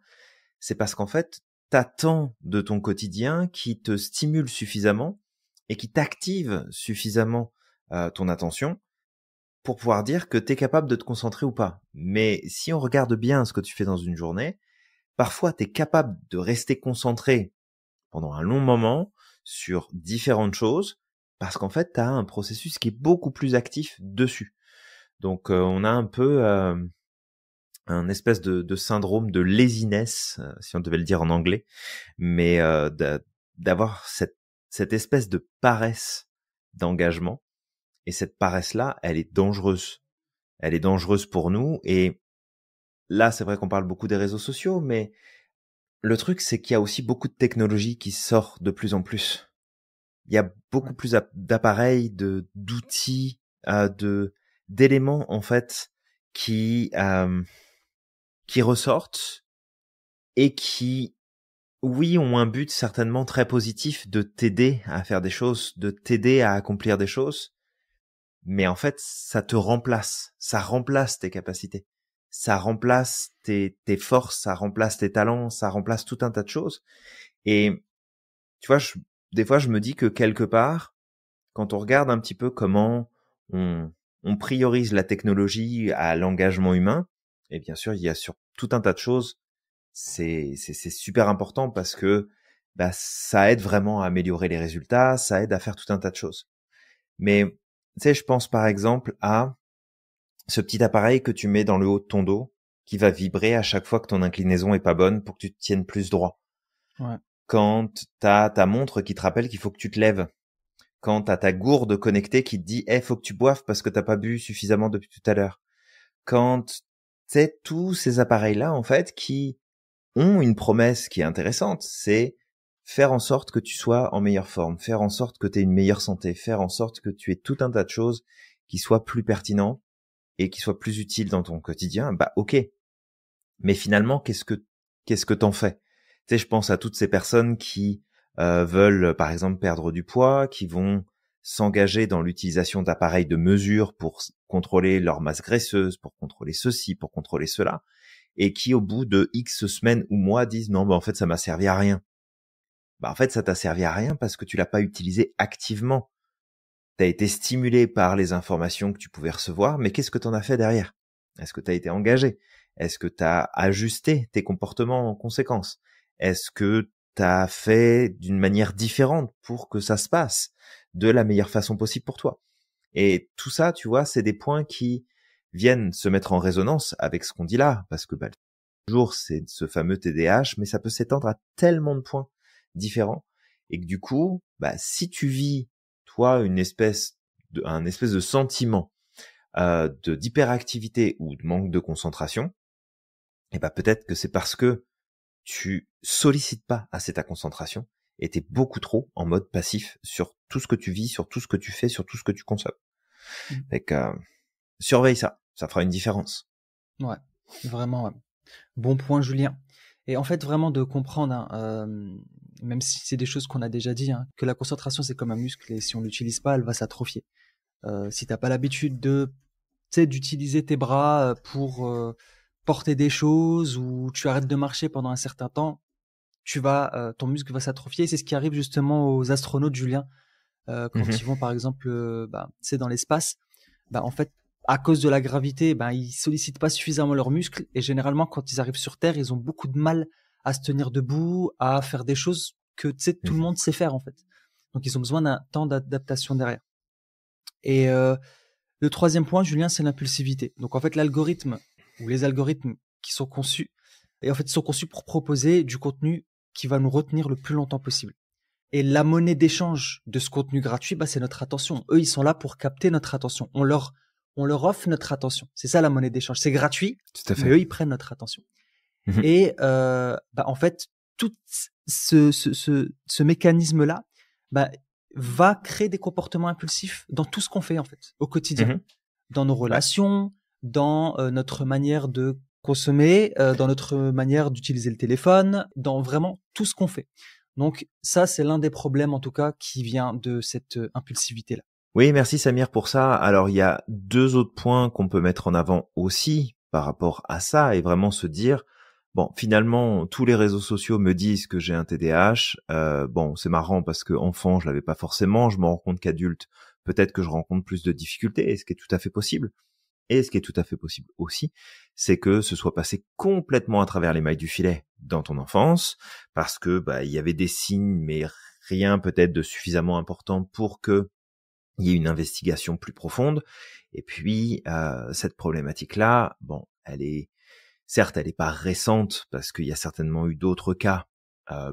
c'est parce qu'en fait, t'attends de ton quotidien qui te stimule suffisamment et qui t'active suffisamment ton attention pour pouvoir dire que t'es capable de te concentrer ou pas. Mais si on regarde bien ce que tu fais dans une journée, parfois t'es capable de rester concentré pendant un long moment sur différentes choses parce qu'en fait, t'as un processus qui est beaucoup plus actif dessus. Donc, on a un peu un espèce de syndrome de laziness, si on devait le dire en anglais, mais d'avoir cette espèce de paresse d'engagement. Et cette paresse-là, elle est dangereuse. Elle est dangereuse pour nous. Et là, c'est vrai qu'on parle beaucoup des réseaux sociaux, mais le truc, c'est qu'il y a aussi beaucoup de technologies qui sortent de plus en plus. Il y a beaucoup plus d'appareils, d'outils, d'éléments en fait qui ressortent et qui, oui, ont un but certainement très positif de t'aider à faire des choses, de t'aider à accomplir des choses, mais en fait, ça te remplace, ça remplace tes capacités, ça remplace tes forces, ça remplace tes talents, ça remplace tout un tas de choses. Et tu vois, des fois, je me dis que quelque part, quand on regarde un petit peu comment on priorise la technologie à l'engagement humain, et bien sûr, il y a sur tout un tas de choses, c'est super important parce que ça aide vraiment à améliorer les résultats, ça aide à faire tout un tas de choses. Mais tu sais, je pense par exemple à ce petit appareil que tu mets dans le haut de ton dos qui va vibrer à chaque fois que ton inclinaison est pas bonne pour que tu te tiennes plus droit. Ouais. Quand t'as ta montre qui te rappelle qu'il faut que tu te lèves. Quand t'as ta gourde connectée qui te dit, faut que tu boives parce que t'as pas bu suffisamment depuis tout à l'heure. Quand c'est tous ces appareils-là, en fait, qui ont une promesse qui est intéressante, c'est faire en sorte que tu sois en meilleure forme, faire en sorte que tu aies une meilleure santé, faire en sorte que tu aies tout un tas de choses qui soient plus pertinents et qui soient plus utiles dans ton quotidien. Bah, ok. Mais finalement, qu'est-ce que t'en fais? Tu sais, je pense à toutes ces personnes qui veulent, par exemple, perdre du poids, qui vont s'engager dans l'utilisation d'appareils de mesure pour contrôler leur masse graisseuse, pour contrôler ceci, pour contrôler cela, et qui, au bout de X semaines ou mois, disent non, bah en fait, ça m'a servi à rien. Bah en fait, ça t'a servi à rien parce que tu l'as pas utilisé activement. T'as été stimulé par les informations que tu pouvais recevoir, mais qu'est-ce que t'en as fait derrière? Est-ce que t'as été engagé? Est-ce que t'as ajusté tes comportements en conséquence? Est-ce que t'as fait d'une manière différente pour que ça se passe de la meilleure façon possible pour toi? Et tout ça, tu vois, c'est des points qui viennent se mettre en résonance avec ce qu'on dit là, parce que toujours c'est ce fameux TDAH, mais ça peut s'étendre à tellement de points différents, et que du coup, si tu vis toi un espèce de sentiment d'hyperactivité ou de manque de concentration, et peut-être que c'est parce que tu sollicites pas assez ta concentration et t'es beaucoup trop en mode passif sur tout ce que tu vis, sur tout ce que tu fais, sur tout ce que tu consommes. Fait que surveille ça fera une différence. Ouais, vraiment, ouais. Bon point, Julien. Et en fait, vraiment de comprendre, hein, même si c'est des choses qu'on a déjà dit, hein, que la concentration c'est comme un muscle et si on l'utilise pas, elle va s'atrophier. Si t'as pas l'habitude d'utiliser tes bras pour porter des choses ou tu arrêtes de marcher pendant un certain temps, ton muscle va s'atrophier. C'est ce qui arrive justement aux astronautes, Julien, quand ils vont par exemple, dans l'espace. En fait, à cause de la gravité, ils sollicitent pas suffisamment leurs muscles et généralement quand ils arrivent sur Terre, ils ont beaucoup de mal à se tenir debout, à faire des choses que tout le monde sait faire en fait. Donc ils ont besoin d'un temps d'adaptation derrière. Et le troisième point, Julien, c'est l'impulsivité. Donc en fait, l'algorithme ou les algorithmes qui sont conçus, et en fait, sont conçus pour proposer du contenu qui va nous retenir le plus longtemps possible. Et la monnaie d'échange de ce contenu gratuit, c'est notre attention. Eux, ils sont là pour capter notre attention. On leur offre notre attention. C'est ça la monnaie d'échange. C'est gratuit, mais eux, ils prennent notre attention. Et en fait, tout ce mécanisme-là va créer des comportements impulsifs dans tout ce qu'on fait en fait au quotidien, dans nos relations, dans notre manière de consommer, dans notre manière d'utiliser le téléphone, dans vraiment tout ce qu'on fait. Donc ça, c'est l'un des problèmes en tout cas qui vient de cette impulsivité-là. Oui, merci Samir pour ça. Alors il y a deux autres points qu'on peut mettre en avant aussi par rapport à ça et vraiment se dire, bon, finalement, tous les réseaux sociaux me disent que j'ai un TDAH. Bon, c'est marrant parce que enfant, je l'avais pas forcément. Je me rends compte qu'adulte, peut-être que je rencontre plus de difficultés, et ce qui est tout à fait possible. Et ce qui est tout à fait possible aussi, c'est que ce soit passé complètement à travers les mailles du filet dans ton enfance, parce que il y avait des signes, mais rien peut-être de suffisamment important pour que il y ait une investigation plus profonde. Et puis cette problématique-là, bon, certes, elle est pas récente parce qu'il y a certainement eu d'autres cas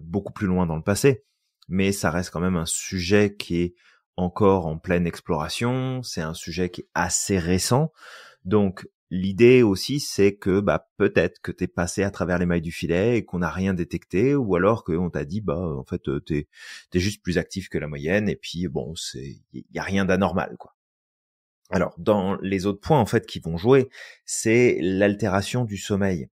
beaucoup plus loin dans le passé, mais ça reste quand même un sujet qui est encore en pleine exploration, c'est un sujet qui est assez récent. Donc l'idée aussi, c'est que peut-être que t'es passé à travers les mailles du filet et qu'on n'a rien détecté, ou alors qu'on t'a dit en fait t'es juste plus actif que la moyenne et puis bon, il y a rien d'anormal quoi. Alors dans les autres points en fait qui vont jouer, c'est l'altération du sommeil.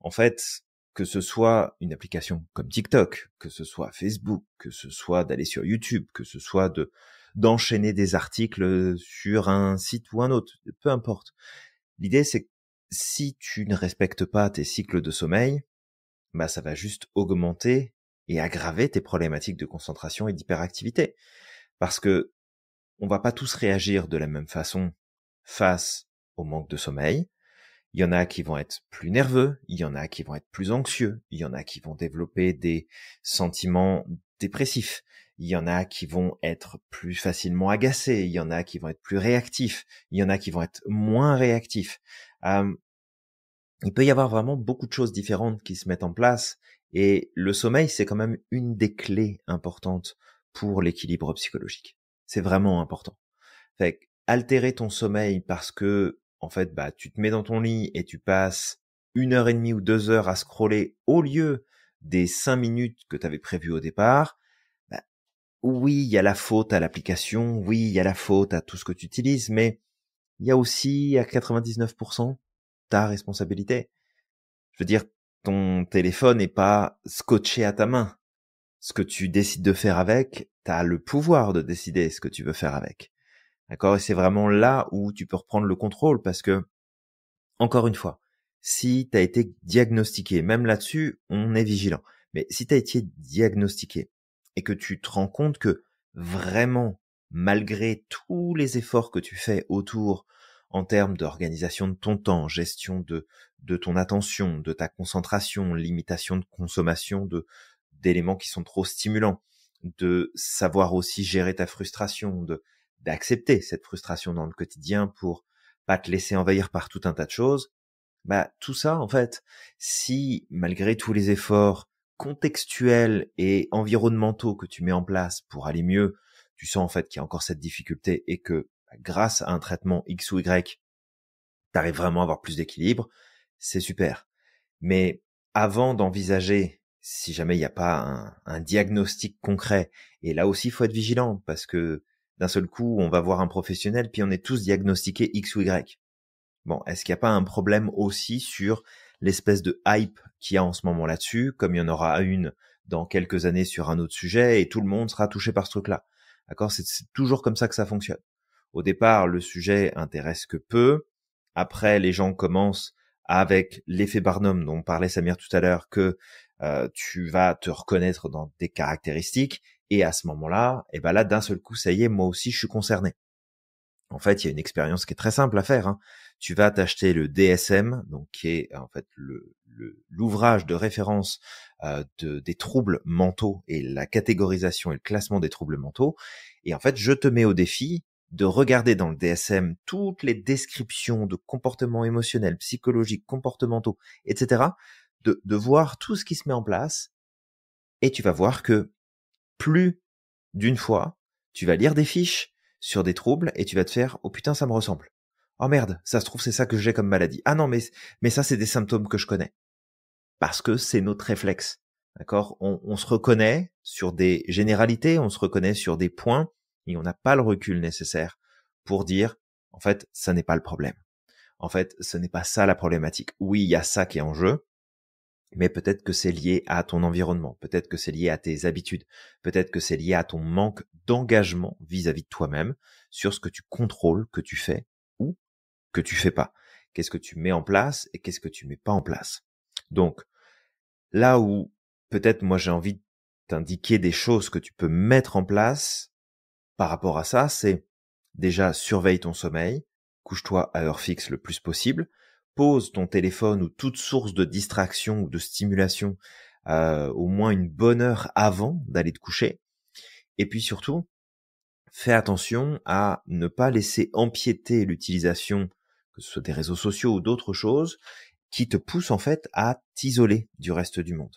En fait, que ce soit une application comme TikTok, que ce soit Facebook, que ce soit d'aller sur YouTube, que ce soit d'enchaîner des articles sur un site ou un autre, peu importe. L'idée, c'est que si tu ne respectes pas tes cycles de sommeil, ça va juste augmenter et aggraver tes problématiques de concentration et d'hyperactivité. Parce que on va pas tous réagir de la même façon face au manque de sommeil. Il y en a qui vont être plus nerveux, il y en a qui vont être plus anxieux, il y en a qui vont développer des sentiments dépressifs, il y en a qui vont être plus facilement agacés, il y en a qui vont être plus réactifs, il y en a qui vont être moins réactifs. il peut y avoir vraiment beaucoup de choses différentes qui se mettent en place. Et le sommeil, c'est quand même une des clés importantes pour l'équilibre psychologique. C'est vraiment important. Fait que altérer ton sommeil parce que, en fait, bah, tu te mets dans ton lit et tu passes 1 heure et demie ou 2 heures à scroller au lieu des 5 minutes que tu avais prévues au départ, bah, oui, il y a la faute à l'application, oui, il y a la faute à tout ce que tu utilises, mais il y a aussi à 99% ta responsabilité. Je veux dire, ton téléphone n'est pas scotché à ta main. Ce que tu décides de faire avec, tu as le pouvoir de décider ce que tu veux faire avec. D'accord? Et c'est vraiment là où tu peux reprendre le contrôle parce que, encore une fois, si tu as été diagnostiqué, même là-dessus, on est vigilant. Mais si tu as été diagnostiqué et que tu te rends compte que vraiment, malgré tous les efforts que tu fais autour en termes d'organisation de ton temps, gestion de ton attention, de ta concentration, limitation de consommation d'éléments qui sont trop stimulants, de savoir aussi gérer ta frustration, d'accepter cette frustration dans le quotidien pour pas te laisser envahir par tout un tas de choses, bah tout ça en fait, si malgré tous les efforts contextuels et environnementaux que tu mets en place pour aller mieux, tu sens en fait qu'il y a encore cette difficulté et que bah, grâce à un traitement X ou Y, tu arrives vraiment à avoir plus d'équilibre, c'est super. Mais avant d'envisager, si jamais il n'y a pas un diagnostic concret, et là aussi il faut être vigilant parce que d'un seul coup on va voir un professionnel puis on est tous diagnostiqués X ou Y. Bon, est-ce qu'il n'y a pas un problème aussi sur l'espèce de hype qu'il y a en ce moment là-dessus, comme il y en aura une dans quelques années sur un autre sujet et tout le monde sera touché par ce truc-là. D'accord? C'est toujours comme ça que ça fonctionne. Au départ, le sujet intéresse que peu. Après, les gens commencent avec l'effet Barnum dont parlait Samir tout à l'heure, que tu vas te reconnaître dans des caractéristiques. Et à ce moment-là, et ben là, d'un seul coup, ça y est, moi aussi, je suis concerné. En fait, il y a une expérience qui est très simple à faire. Hein. Tu vas t'acheter le DSM, donc qui est en fait l'ouvrage de référence des troubles mentaux et la catégorisation et le classement des troubles mentaux. Et en fait, je te mets au défi de regarder dans le DSM toutes les descriptions de comportements émotionnels, psychologiques, comportementaux, etc., de voir tout ce qui se met en place. Et tu vas voir que plus d'une fois, tu vas lire des fiches sur des troubles et tu vas te faire « Oh putain, ça me ressemble. Oh merde, ça se trouve c'est ça que j'ai comme maladie. Ah non, mais ça c'est des symptômes que je connais. » Parce que c'est notre réflexe. D'accord? On se reconnaît sur des généralités, on se reconnaît sur des points et on n'a pas le recul nécessaire pour dire « En fait, ça n'est pas le problème. En fait, ce n'est pas ça la problématique. Oui, il y a ça qui est en jeu. » Mais peut-être que c'est lié à ton environnement, peut-être que c'est lié à tes habitudes, peut-être que c'est lié à ton manque d'engagement vis-à-vis de toi-même sur ce que tu contrôles, que tu fais ou que tu fais pas. Qu'est-ce que tu mets en place et qu'est-ce que tu mets pas en place. Donc, là où peut-être moi j'ai envie de t'indiquer des choses que tu peux mettre en place par rapport à ça, c'est déjà surveille ton sommeil, couche-toi à heure fixe le plus possible, pose ton téléphone ou toute source de distraction ou de stimulation au moins une bonne heure avant d'aller te coucher. Et puis surtout, fais attention à ne pas laisser empiéter l'utilisation, que ce soit des réseaux sociaux ou d'autres choses, qui te poussent en fait à t'isoler du reste du monde,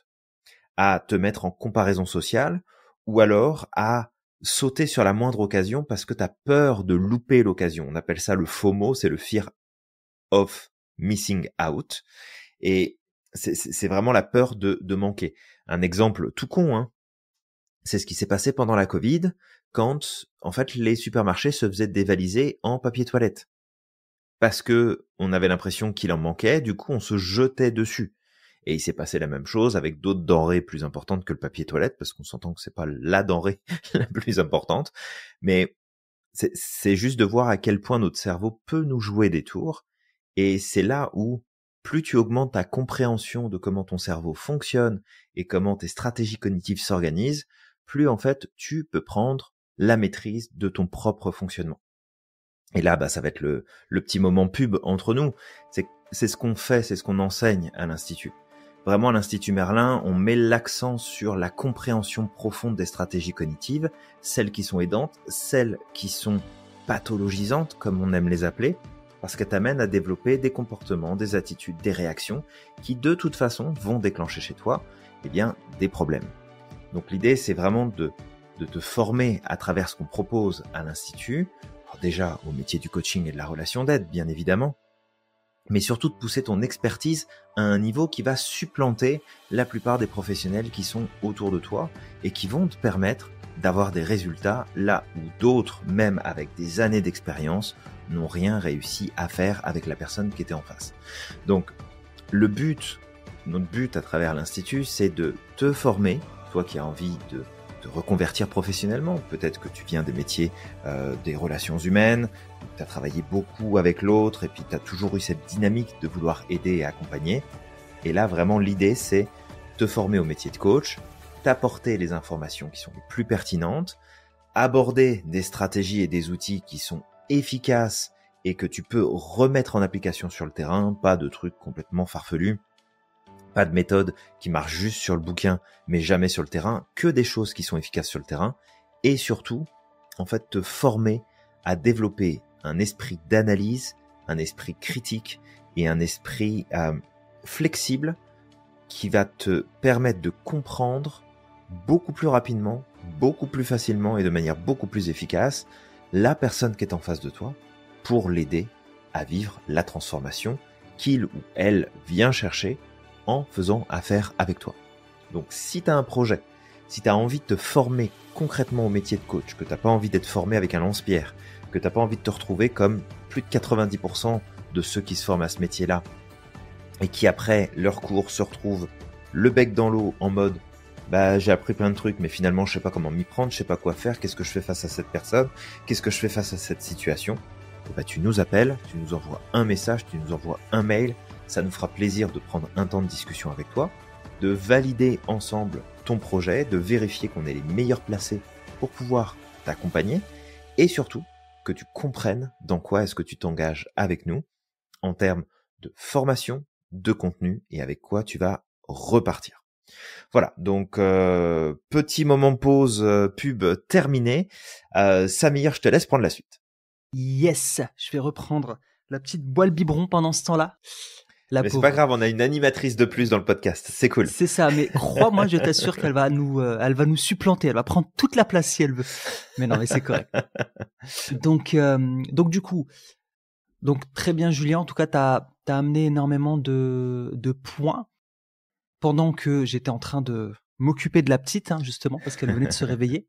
à te mettre en comparaison sociale ou alors à sauter sur la moindre occasion parce que tu as peur de louper l'occasion. On appelle ça le FOMO, c'est le Fear of Missing Out. Et c'est vraiment la peur de manquer. Un exemple tout con, hein, c'est ce qui s'est passé pendant la Covid, quand en fait les supermarchés se faisaient dévaliser en papier toilette. Parce que on avait l'impression qu'il en manquait, du coup on se jetait dessus. Et il s'est passé la même chose avec d'autres denrées plus importantes que le papier toilette, parce qu'on s'entend que c'est pas la denrée la plus importante, mais c'est juste de voir à quel point notre cerveau peut nous jouer des tours, et c'est là où plus tu augmentes ta compréhension de comment ton cerveau fonctionne et comment tes stratégies cognitives s'organisent, plus en fait tu peux prendre la maîtrise de ton propre fonctionnement. Et là, bah, ça va être le petit moment pub entre nous. C'est ce qu'on fait, c'est ce qu'on enseigne à l'Institut. Vraiment, à l'Institut Merlin, on met l'accent sur la compréhension profonde des stratégies cognitives, celles qui sont aidantes, celles qui sont pathologisantes, comme on aime les appeler, parce qu'elle t'amène à développer des comportements, des attitudes, des réactions qui de toute façon vont déclencher chez toi des problèmes. Donc l'idée, c'est vraiment de te former à travers ce qu'on propose à l'Institut, alors déjà au métier du coaching et de la relation d'aide, bien évidemment, mais surtout de pousser ton expertise à un niveau qui va supplanter la plupart des professionnels qui sont autour de toi et qui vont te permettre d'avoir des résultats là où d'autres, même avec des années d'expérience, n'ont rien réussi à faire avec la personne qui était en face. Donc, notre but à travers l'Institut, c'est de te former, toi qui as envie de te reconvertir professionnellement. Peut-être que tu viens des métiers des relations humaines, tu as travaillé beaucoup avec l'autre et puis tu as toujours eu cette dynamique de vouloir aider et accompagner. Et là, vraiment, l'idée, c'est te former au métier de coach, t'apporter les informations qui sont les plus pertinentes, aborder des stratégies et des outils qui sont efficaces et que tu peux remettre en application sur le terrain, pas de trucs complètement farfelus, pas de méthode qui marche juste sur le bouquin mais jamais sur le terrain, que des choses qui sont efficaces sur le terrain, et surtout, en fait, te former à développer un esprit d'analyse, un esprit critique et un esprit flexible qui va te permettre de comprendre beaucoup plus rapidement, beaucoup plus facilement et de manière beaucoup plus efficace la personne qui est en face de toi pour l'aider à vivre la transformation qu'il ou elle vient chercher en faisant affaire avec toi. Donc si tu as un projet, si tu as envie de te former concrètement au métier de coach, que tu n'as pas envie d'être formé avec un lance-pierre, que tu n'as pas envie de te retrouver comme plus de 90% de ceux qui se forment à ce métier-là et qui après leur cours se retrouvent le bec dans l'eau en mode j'ai appris plein de trucs mais finalement je sais pas comment m'y prendre, je sais pas quoi faire, qu'est-ce que je fais face à cette personne, qu'est-ce que je fais face à cette situation, tu nous appelles, tu nous envoies un message, tu nous envoies un mail, ça nous fera plaisir de prendre un temps de discussion avec toi, de valider ensemble ton projet, de vérifier qu'on est les meilleurs placés pour pouvoir t'accompagner et surtout que tu comprennes dans quoi est-ce que tu t'engages avec nous en termes de formation, de contenu et avec quoi tu vas repartir. Voilà, donc petit moment pause pub terminé. Samir, je te laisse prendre la suite. Yes, je vais reprendre la petite boîte biberon pendant ce temps-là. Mais c'est pas grave, on a une animatrice de plus dans le podcast, c'est cool. C'est ça, mais crois-moi, je t'assure qu'elle va nous supplanter, elle va prendre toute la place si elle veut. Mais non, mais c'est correct. Donc du coup, très bien Julien, en tout cas, t'as amené énormément de points pendant que j'étais en train de m'occuper de la petite, justement, parce qu'elle venait de se réveiller.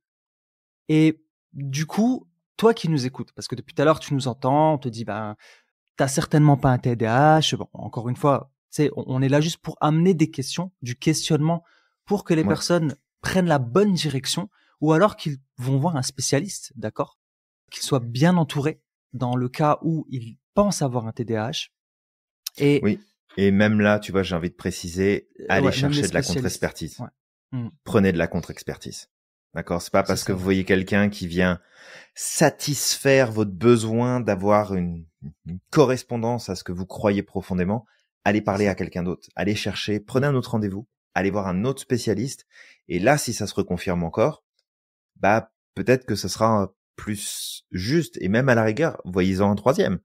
Et du coup, toi qui nous écoutes, parce que depuis tout à l'heure, tu nous entends, on te dit, t'as certainement pas un TDAH. Bon, encore une fois, on est là juste pour amener des questions, du questionnement, pour que les personnes prennent la bonne direction, ou alors qu'ils vont voir un spécialiste, d'accord? Qu'ils soient bien entourés dans le cas où ils pensent avoir un TDAH. Et oui. Et même là, tu vois, j'ai envie de préciser, allez chercher de la contre-expertise. Ouais. Prenez de la contre-expertise. D'accord? C'est pas parce que vous voyez quelqu'un qui vient satisfaire votre besoin d'avoir une correspondance à ce que vous croyez profondément. Allez parler à quelqu'un d'autre. Allez chercher, prenez un autre rendez-vous. Allez voir un autre spécialiste. Et là, si ça se reconfirme encore, peut-être que ce sera plus juste. Et même à la rigueur, voyez-en un troisième.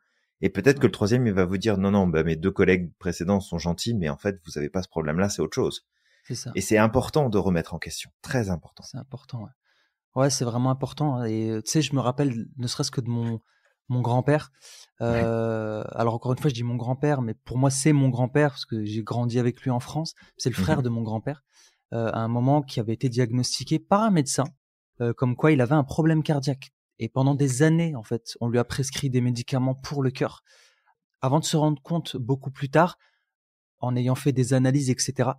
Et peut-être que le troisième, il va vous dire, non, mes deux collègues précédents sont gentils, mais en fait, vous avez pas ce problème-là, c'est autre chose. C'est ça. Et c'est important de remettre en question. Très important. C'est important, ouais. Ouais, c'est vraiment important. Et tu sais, je me rappelle, ne serait-ce que de mon grand-père. Alors encore une fois, je dis mon grand-père, mais pour moi, c'est mon grand-père, parce que j'ai grandi avec lui en France. C'est le frère de mon grand-père. À un moment, qui avait été diagnostiqué par un médecin, comme quoi il avait un problème cardiaque. Et pendant des années, en fait, on lui a prescrit des médicaments pour le cœur. Avant de se rendre compte, beaucoup plus tard, en ayant fait des analyses, etc.,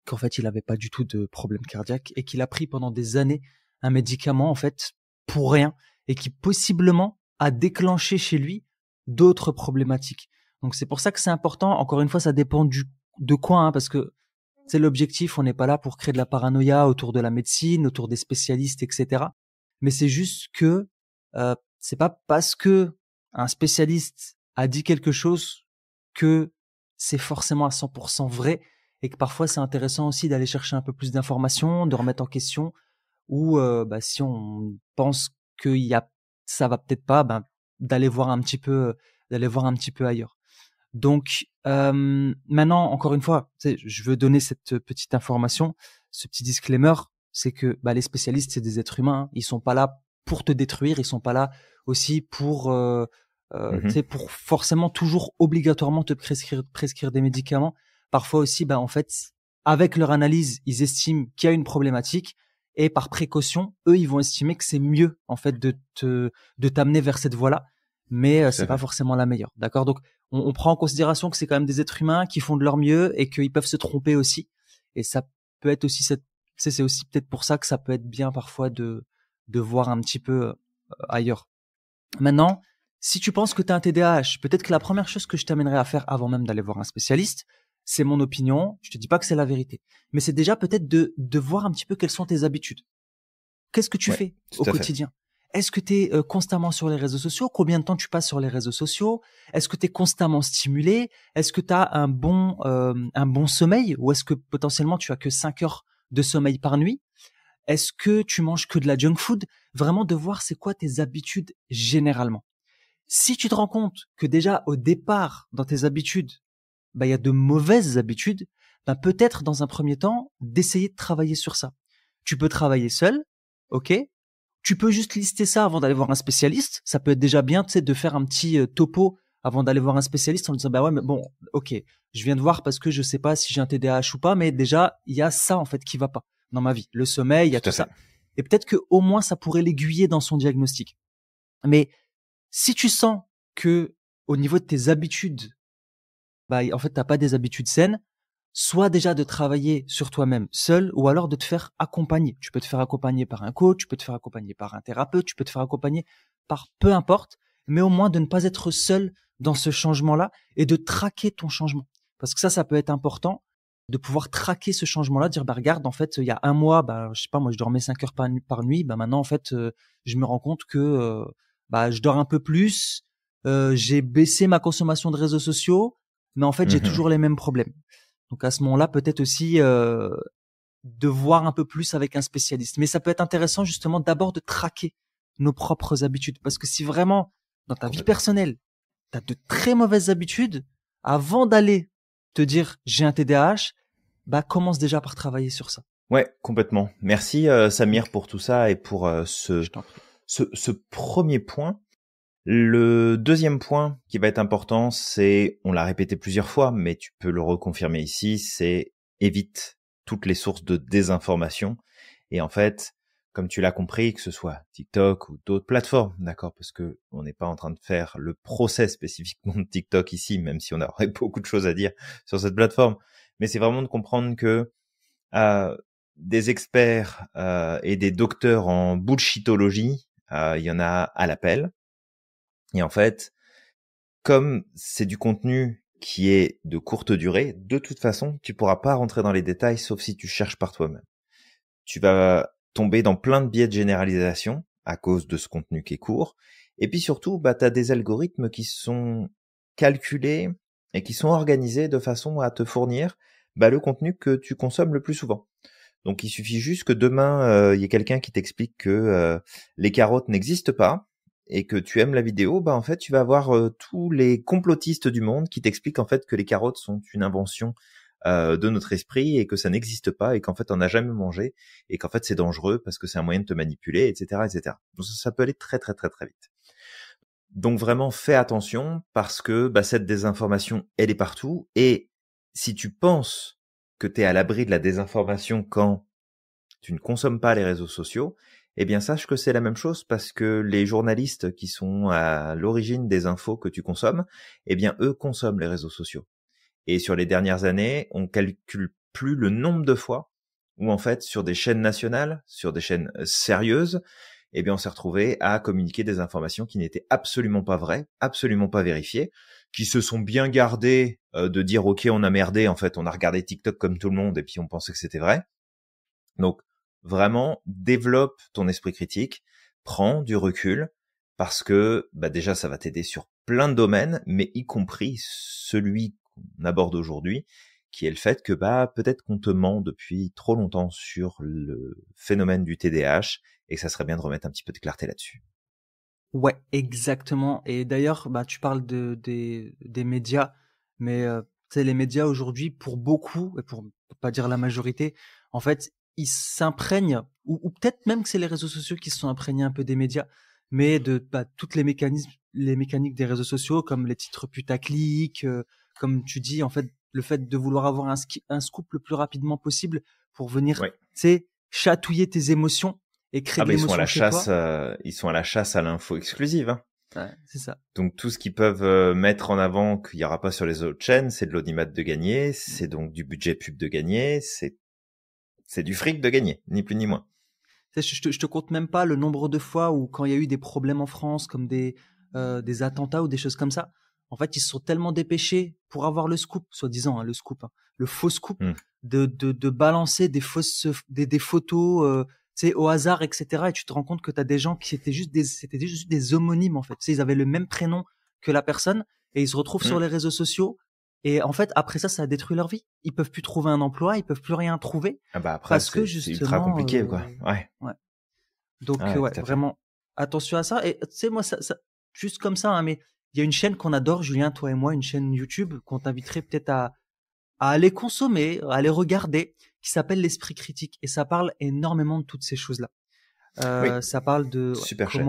qu'en fait, il n'avait pas du tout de problème cardiaque et qu'il a pris pendant des années un médicament, en fait, pour rien, et qui possiblement a déclenché chez lui d'autres problématiques. Donc, c'est pour ça que c'est important. Encore une fois, ça dépend de quoi, parce que c'est l'objectif. On n'est pas là pour créer de la paranoïa autour de la médecine, autour des spécialistes, etc. Mais c'est juste que c'est pas parce que un spécialiste a dit quelque chose que c'est forcément à 100% vrai, et que parfois c'est intéressant aussi d'aller chercher un peu plus d'informations, de remettre en question, ou si on pense ça va peut-être pas, d'aller voir un petit peu d'aller voir un petit peu ailleurs. Donc maintenant, encore une fois, je veux donner cette petite information, ce petit disclaimer, c'est que les spécialistes, c'est des êtres humains, hein. Ils sont pas là pour te détruire, ils sont pas là aussi pour pour forcément toujours obligatoirement te prescrire des médicaments. Parfois aussi, en fait, avec leur analyse, ils estiment qu'il y a une problématique et par précaution, eux, ils vont estimer que c'est mieux en fait de t'amener vers cette voie-là, mais c'est pas forcément la meilleure. D'accord? Donc on prend en considération que c'est quand même des êtres humains qui font de leur mieux et qu'ils peuvent se tromper aussi. Et ça peut être aussi c'est aussi peut-être pour ça que ça peut être bien parfois de voir un petit peu ailleurs. Maintenant, si tu penses que tu as un TDAH, peut-être que la première chose que je t'amènerais à faire avant même d'aller voir un spécialiste, c'est mon opinion, je te dis pas que c'est la vérité, mais c'est déjà peut-être de voir un petit peu quelles sont tes habitudes. Qu'est-ce que tu fais au quotidien? Est-ce que tu es constamment sur les réseaux sociaux? Combien de temps tu passes sur les réseaux sociaux? Est-ce que tu es constamment stimulé? Est-ce que tu as un bon sommeil ou est-ce que potentiellement tu as que 5 heures de sommeil par nuit? Est-ce que tu manges que de la junk food? Vraiment de voir c'est quoi tes habitudes généralement. Si tu te rends compte que déjà au départ dans tes habitudes, il y a de mauvaises habitudes, peut-être dans un premier temps d'essayer de travailler sur ça. Tu peux travailler seul, ok? Tu peux juste lister ça avant d'aller voir un spécialiste. Ça peut être déjà bien, de faire un petit topo avant d'aller voir un spécialiste en disant ouais, mais bon, ok, je viens de voir parce que je sais pas si j'ai un TDAH ou pas, mais déjà il y a ça en fait qui va pas dans ma vie, le sommeil, il y a tout ça. Et peut-être que au moins ça pourrait l'aiguiller dans son diagnostic. Mais si tu sens que au niveau de tes habitudes, en fait t'as pas des habitudes saines, soit déjà de travailler sur toi-même seul ou alors de te faire accompagner. Tu peux te faire accompagner par un coach, tu peux te faire accompagner par un thérapeute, tu peux te faire accompagner par peu importe, mais au moins de ne pas être seul dans ce changement-là et de traquer ton changement. Parce que ça peut être important de pouvoir traquer ce changement-là, dire regarde, en fait, il y a un mois, je sais pas, moi je dormais 5 heures par nuit, maintenant en fait, je me rends compte que je dors un peu plus, j'ai baissé ma consommation de réseaux sociaux, mais en fait, j'ai toujours les mêmes problèmes. Donc à ce moment-là, peut-être aussi de voir un peu plus avec un spécialiste. Mais ça peut être intéressant justement d'abord de traquer nos propres habitudes. Parce que si vraiment, dans ta vie personnelle, tu as de très mauvaises habitudes, avant d'aller te dire j'ai un TDAH, commence déjà par travailler sur ça. Ouais, complètement. Merci Samir pour tout ça et pour ce premier point. Le deuxième point qui va être important, c'est, on l'a répété plusieurs fois, mais tu peux le reconfirmer ici, c'est évite toutes les sources de désinformation. Et en fait, comme tu l'as compris, que ce soit TikTok ou d'autres plateformes, d'accord, parce que on n'est pas en train de faire le procès spécifiquement de TikTok ici, même si on aurait beaucoup de choses à dire sur cette plateforme, mais c'est vraiment de comprendre que des experts et des docteurs en bullshitologie, il y en a à l'appel. Et en fait, comme c'est du contenu qui est de courte durée, de toute façon, tu pourras pas rentrer dans les détails sauf si tu cherches par toi-même. Tu vas tomber dans plein de biais de généralisation à cause de ce contenu qui est court. Et puis surtout, tu as des algorithmes qui sont calculés et qui sont organisés de façon à te fournir le contenu que tu consommes le plus souvent. Donc il suffit juste que demain, il y ait quelqu'un qui t'explique que les carottes n'existent pas, et que tu aimes la vidéo, en fait, tu vas avoir tous les complotistes du monde qui t'expliquent en fait que les carottes sont une invention de notre esprit et que ça n'existe pas et qu'en fait on n'a jamais mangé et qu'en fait c'est dangereux parce que c'est un moyen de te manipuler, etc., etc. Donc ça peut aller très très très très vite. Donc vraiment fais attention parce que cette désinformation elle est partout, et si tu penses que tu es à l'abri de la désinformation quand tu ne consommes pas les réseaux sociaux, eh bien sache que c'est la même chose, parce que les journalistes qui sont à l'origine des infos que tu consommes, eh bien eux consomment les réseaux sociaux. Et sur les dernières années, on calcule plus le nombre de fois où en fait sur des chaînes nationales, sur des chaînes sérieuses, eh bien on s'est retrouvé à communiquer des informations qui n'étaient absolument pas vraies, absolument pas vérifiées, qui se sont bien gardées de dire ok on a merdé, en fait on a regardé TikTok comme tout le monde et puis on pensait que c'était vrai. Donc vraiment, développe ton esprit critique, prends du recul, parce que déjà ça va t'aider sur plein de domaines, mais y compris celui qu'on aborde aujourd'hui, qui est le fait que peut-être qu'on te ment depuis trop longtemps sur le phénomène du TDAH, et que ça serait bien de remettre un petit peu de clarté là-dessus. Ouais, exactement. Et d'ailleurs, bah, tu parles des médias, mais tu sais, les médias aujourd'hui, pour beaucoup, et pour pas dire la majorité, en fait, ils s'imprègnent, ou peut-être même que c'est les réseaux sociaux qui se sont imprégnés un peu des médias, mais de bah, toutes les mécaniques des réseaux sociaux, comme les titres putaclic, comme tu dis, en fait, le fait de vouloir avoir un scoop le plus rapidement possible pour venir, Ouais. tu sais, chatouiller tes émotions et créer Ah de bah l'émotion chez toi. ils sont à la chasse à l'info exclusive, hein. Ouais, c'est ça. Donc tout ce qu'ils peuvent mettre en avant qu'il y aura pas sur les autres chaînes, c'est de l'audimat de gagner, c'est donc du budget pub de gagner, c'est du fric de gagner, ni plus ni moins. Tu sais, je te compte même pas le nombre de fois où quand il y a eu des problèmes en France, comme des attentats ou des choses comme ça, en fait, ils se sont tellement dépêchés pour avoir le scoop, soi-disant, hein, le scoop, hein, le faux scoop, Hmm. de balancer des photos, tu sais, au hasard, etc. Et tu te rends compte que tu as des gens qui c'était juste des homonymes, en fait. Tu sais, ils avaient le même prénom que la personne et ils se retrouvent Hmm. sur les réseaux sociaux. Et en fait, après ça a détruit leur vie. Ils peuvent plus trouver un emploi, ils peuvent plus rien trouver Ah bah après parce que c'est ultra justement, compliqué quoi. Ouais. ouais. Donc Ouais, ouais, tout à fait. vraiment attention à ça. Et tu sais, moi, ça, juste comme ça, hein, mais il y a une chaîne qu'on adore, Julien, toi et moi, une chaîne YouTube qu'on t'inviterait peut-être à aller consommer, à aller regarder, qui s'appelle l'Esprit Critique. Et ça parle énormément de toutes ces choses-là. Oui, Ça parle de ouais, super chaîne.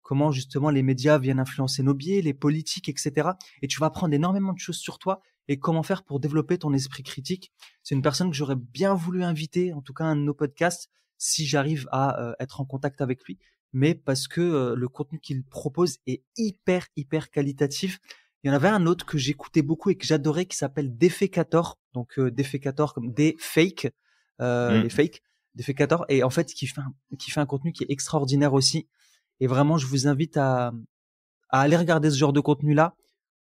comment justement les médias viennent influencer nos biais, les politiques, etc. Et tu vas apprendre énormément de choses sur toi et comment faire pour développer ton esprit critique. C'est une personne que j'aurais bien voulu inviter, en tout cas un de nos podcasts, si j'arrive à être en contact avec lui, mais parce que le contenu qu'il propose est hyper qualitatif. Il y en avait un autre que j'écoutais beaucoup et que j'adorais qui s'appelle Defecator, donc Defecator comme des fake, les Hmm. fakes, Defecator, et en fait qui fait un contenu qui est extraordinaire aussi. Et vraiment, je vous invite à aller regarder ce genre de contenu-là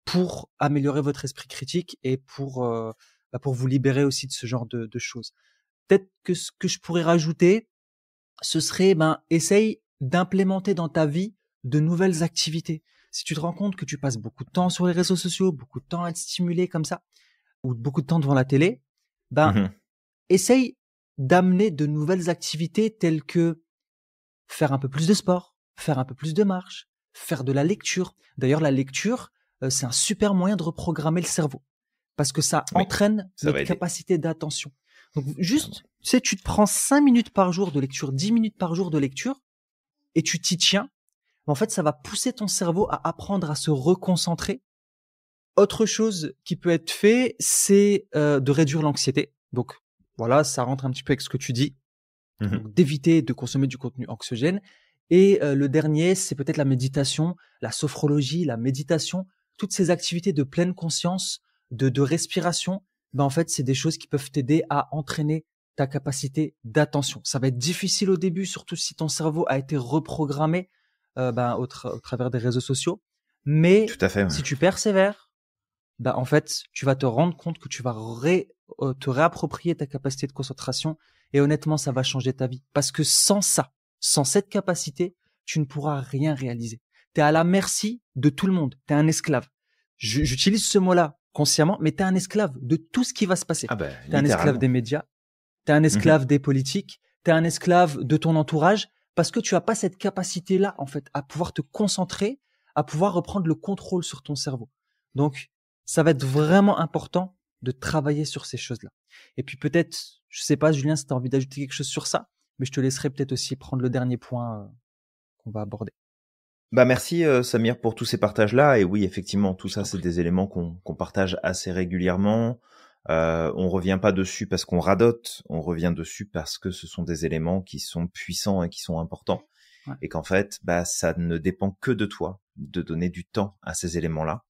pour améliorer votre esprit critique et pour vous libérer aussi de ce genre de choses. Peut-être que ce que je pourrais rajouter, ce serait, essaye d'implémenter dans ta vie de nouvelles activités. Si tu te rends compte que tu passes beaucoup de temps sur les réseaux sociaux, beaucoup de temps à être stimulé comme ça, ou beaucoup de temps devant la télé, ben, Mhm. essaye d'amener de nouvelles activités telles que faire un peu plus de sport, faire un peu plus de marche, faire de la lecture. D'ailleurs, la lecture, c'est un super moyen de reprogrammer le cerveau parce que ça Oui, entraîne ça va notre aider. capacité d'attention. Donc Clairement. juste, tu sais, tu te prends 5 minutes par jour de lecture, 10 minutes par jour de lecture et tu t'y tiens. En fait, ça va pousser ton cerveau à apprendre à se reconcentrer. Autre chose qui peut être fait, c'est de réduire l'anxiété. Donc voilà, ça rentre un petit peu avec ce que tu dis. Mhm. Donc d'éviter de consommer du contenu anxiogène. Et le dernier, c'est peut-être la méditation, la sophrologie, la méditation, toutes ces activités de pleine conscience, de respiration. Ben en fait, c'est des choses qui peuvent t'aider à entraîner ta capacité d'attention. Ça va être difficile au début, surtout si ton cerveau a été reprogrammé au travers des réseaux sociaux. Tout Mais à fait. Ouais. si tu persévères, bah, en fait, tu vas te rendre compte que tu vas te réapproprier ta capacité de concentration et honnêtement, ça va changer ta vie. Parce que sans ça, sans cette capacité, tu ne pourras rien réaliser. Tu es à la merci de tout le monde. Tu es un esclave. J'utilise ce mot-là consciemment, mais tu es un esclave de tout ce qui va se passer. Ah ben Tu es un esclave littéralement. des médias, tu es un Mhm. esclave des politiques, tu es un esclave de ton entourage parce que tu as pas cette capacité-là, en fait, à pouvoir te concentrer, à pouvoir reprendre le contrôle sur ton cerveau. Donc, ça va être vraiment important de travailler sur ces choses-là. Et puis peut-être, je sais pas, Julien, si tu as envie d'ajouter quelque chose sur ça, mais je te laisserai peut-être aussi prendre le dernier point qu'on va aborder. Bah merci Samir pour tous ces partages-là. Et oui, effectivement, tout Je ça, t'en c'est prie. des éléments qu'on partage assez régulièrement. On revient pas dessus parce qu'on radote, on revient dessus parce que ce sont des éléments qui sont puissants et qui sont importants. Ouais. Et qu'en fait, bah ça ne dépend que de toi de donner du temps à ces éléments-là.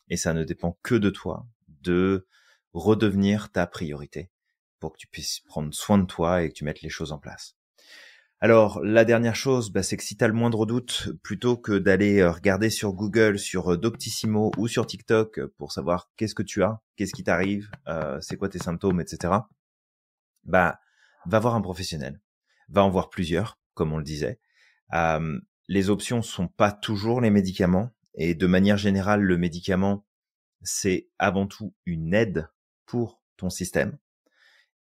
Et ça ne dépend que de toi de redevenir ta priorité pour que tu puisses prendre soin de toi et que tu mettes les choses en place. Alors, la dernière chose, bah, c'est que si tu as le moindre doute, plutôt que d'aller regarder sur Google, sur Doctissimo ou sur TikTok pour savoir qu'est-ce que tu as, qu'est-ce qui t'arrive, c'est quoi tes symptômes, etc., bah, va voir un professionnel. Va en voir plusieurs, comme on le disait. Euh, les options sont pas toujours les médicaments. Et de manière générale, le médicament, c'est avant tout une aide pour ton système.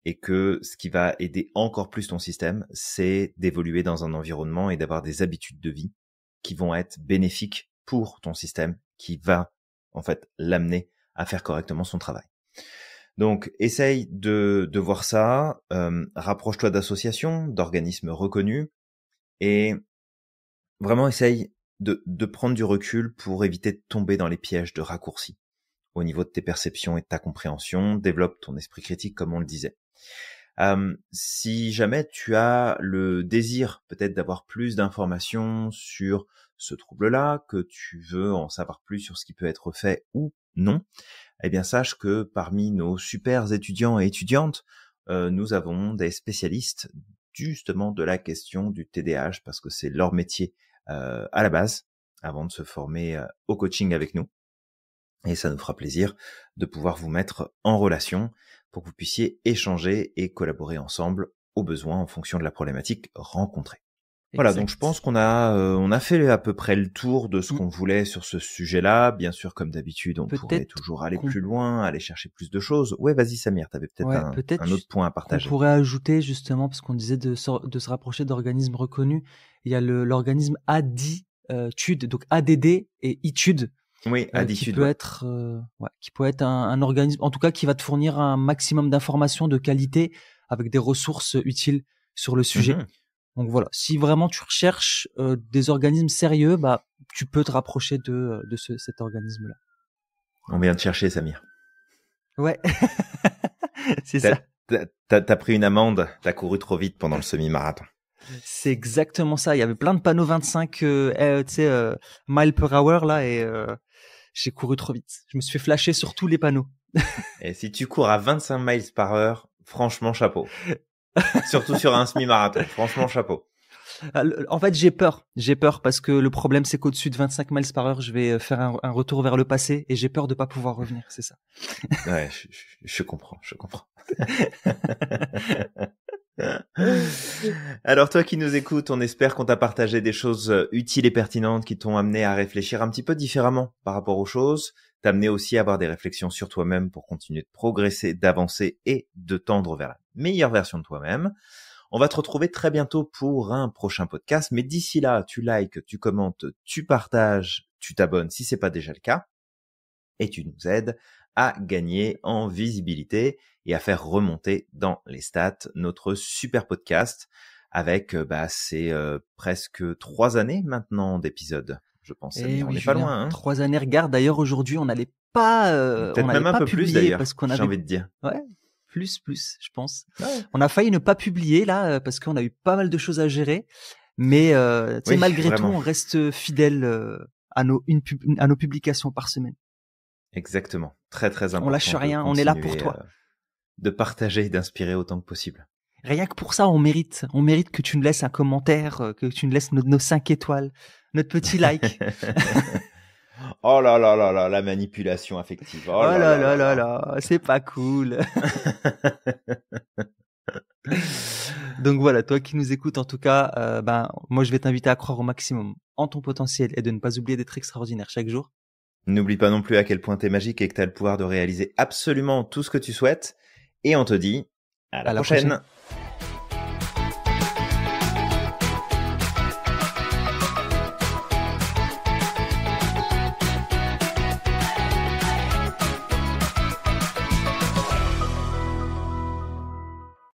Et que ce qui va aider encore plus ton système, c'est d'évoluer dans un environnement et d'avoir des habitudes de vie qui vont être bénéfiques pour ton système, qui va en fait l'amener à faire correctement son travail. Donc, essaye de voir ça, rapproche-toi d'associations, d'organismes reconnus, et vraiment essaye de prendre du recul pour éviter de tomber dans les pièges de raccourcis au niveau de tes perceptions et de ta compréhension. Développe ton esprit critique, comme on le disait. Si jamais tu as le désir peut-être d'avoir plus d'informations sur ce trouble-là, que tu veux en savoir plus sur ce qui peut être fait ou non, eh bien sache que parmi nos super étudiants et étudiantes, nous avons des spécialistes justement de la question du TDAH, parce que c'est leur métier à la base, avant de se former au coaching avec nous. Et ça nous fera plaisir de pouvoir vous mettre en relation pour que vous puissiez échanger et collaborer ensemble au besoin en fonction de la problématique rencontrée. Voilà, donc je pense qu'on a fait à peu près le tour de ce qu'on voulait sur ce sujet-là. Bien sûr, comme d'habitude, on pourrait toujours aller plus loin, aller chercher plus de choses. Ouais, vas-y Samir, t'avais peut-être un autre point à partager. On pourrait ajouter justement, parce qu'on disait de se rapprocher d'organismes reconnus, il y a l'organisme ADDitude, donc ADD et ITUD. Oui, qui peut être un organisme, en tout cas, qui va te fournir un maximum d'informations de qualité avec des ressources utiles sur le sujet. Donc voilà, si vraiment tu recherches des organismes sérieux, bah tu peux te rapprocher de cet organisme-là. On vient de chercher, Samir. Ouais, c'est ça. T'as pris une amende, t'as couru trop vite pendant le semi-marathon. C'est exactement ça. Il y avait plein de panneaux 25 miles per hour là et j'ai couru trop vite. Je me suis fait flasher sur tous les panneaux. Et si tu cours à 25 miles par heure, franchement chapeau. Surtout sur un semi-marathon, franchement chapeau. En fait, j'ai peur parce que le problème c'est qu'au-dessus de 25 miles par heure, je vais faire un retour vers le passé et j'ai peur de pas pouvoir revenir, c'est ça. Ouais, je comprends. Alors toi qui nous écoutes, on espère qu'on t'a partagé des choses utiles et pertinentes qui t'ont amené à réfléchir un petit peu différemment par rapport aux choses, t'amener aussi à avoir des réflexions sur toi-même pour continuer de progresser, d'avancer et de tendre vers la meilleure version de toi-même. On va te retrouver très bientôt pour un prochain podcast, mais d'ici là, tu likes, tu commentes, tu partages, tu t'abonnes si c'est pas déjà le cas, et tu nous aides à gagner en visibilité et à faire remonter dans les stats notre super podcast avec c'est presque 3 années maintenant d'épisodes, je pense. Et on n'est pas loin. Hein. 3 années, regarde, d'ailleurs aujourd'hui on n'allait pas peut-être même un peu plus d'ailleurs, parce qu'on j'ai envie de dire. Ouais, plus je pense. Ouais. On a failli ne pas publier là parce qu'on a eu pas mal de choses à gérer, mais malgré tout on reste fidèle à nos publications par semaine. Exactement, très très important. On lâche rien, on est là pour toi. De partager et d'inspirer autant que possible. Rien que pour ça, on mérite que tu nous laisses un commentaire, que tu nous laisses nos 5 étoiles, notre petit like. Oh là là là là, la manipulation affective. Oh là là là là, c'est pas cool. Donc voilà, toi qui nous écoutes en tout cas, moi je vais t'inviter à croire au maximum en ton potentiel et de ne pas oublier d'être extraordinaire chaque jour. N'oublie pas non plus à quel point t'es magique et que t'as le pouvoir de réaliser absolument tout ce que tu souhaites. Et on te dit à la prochaine.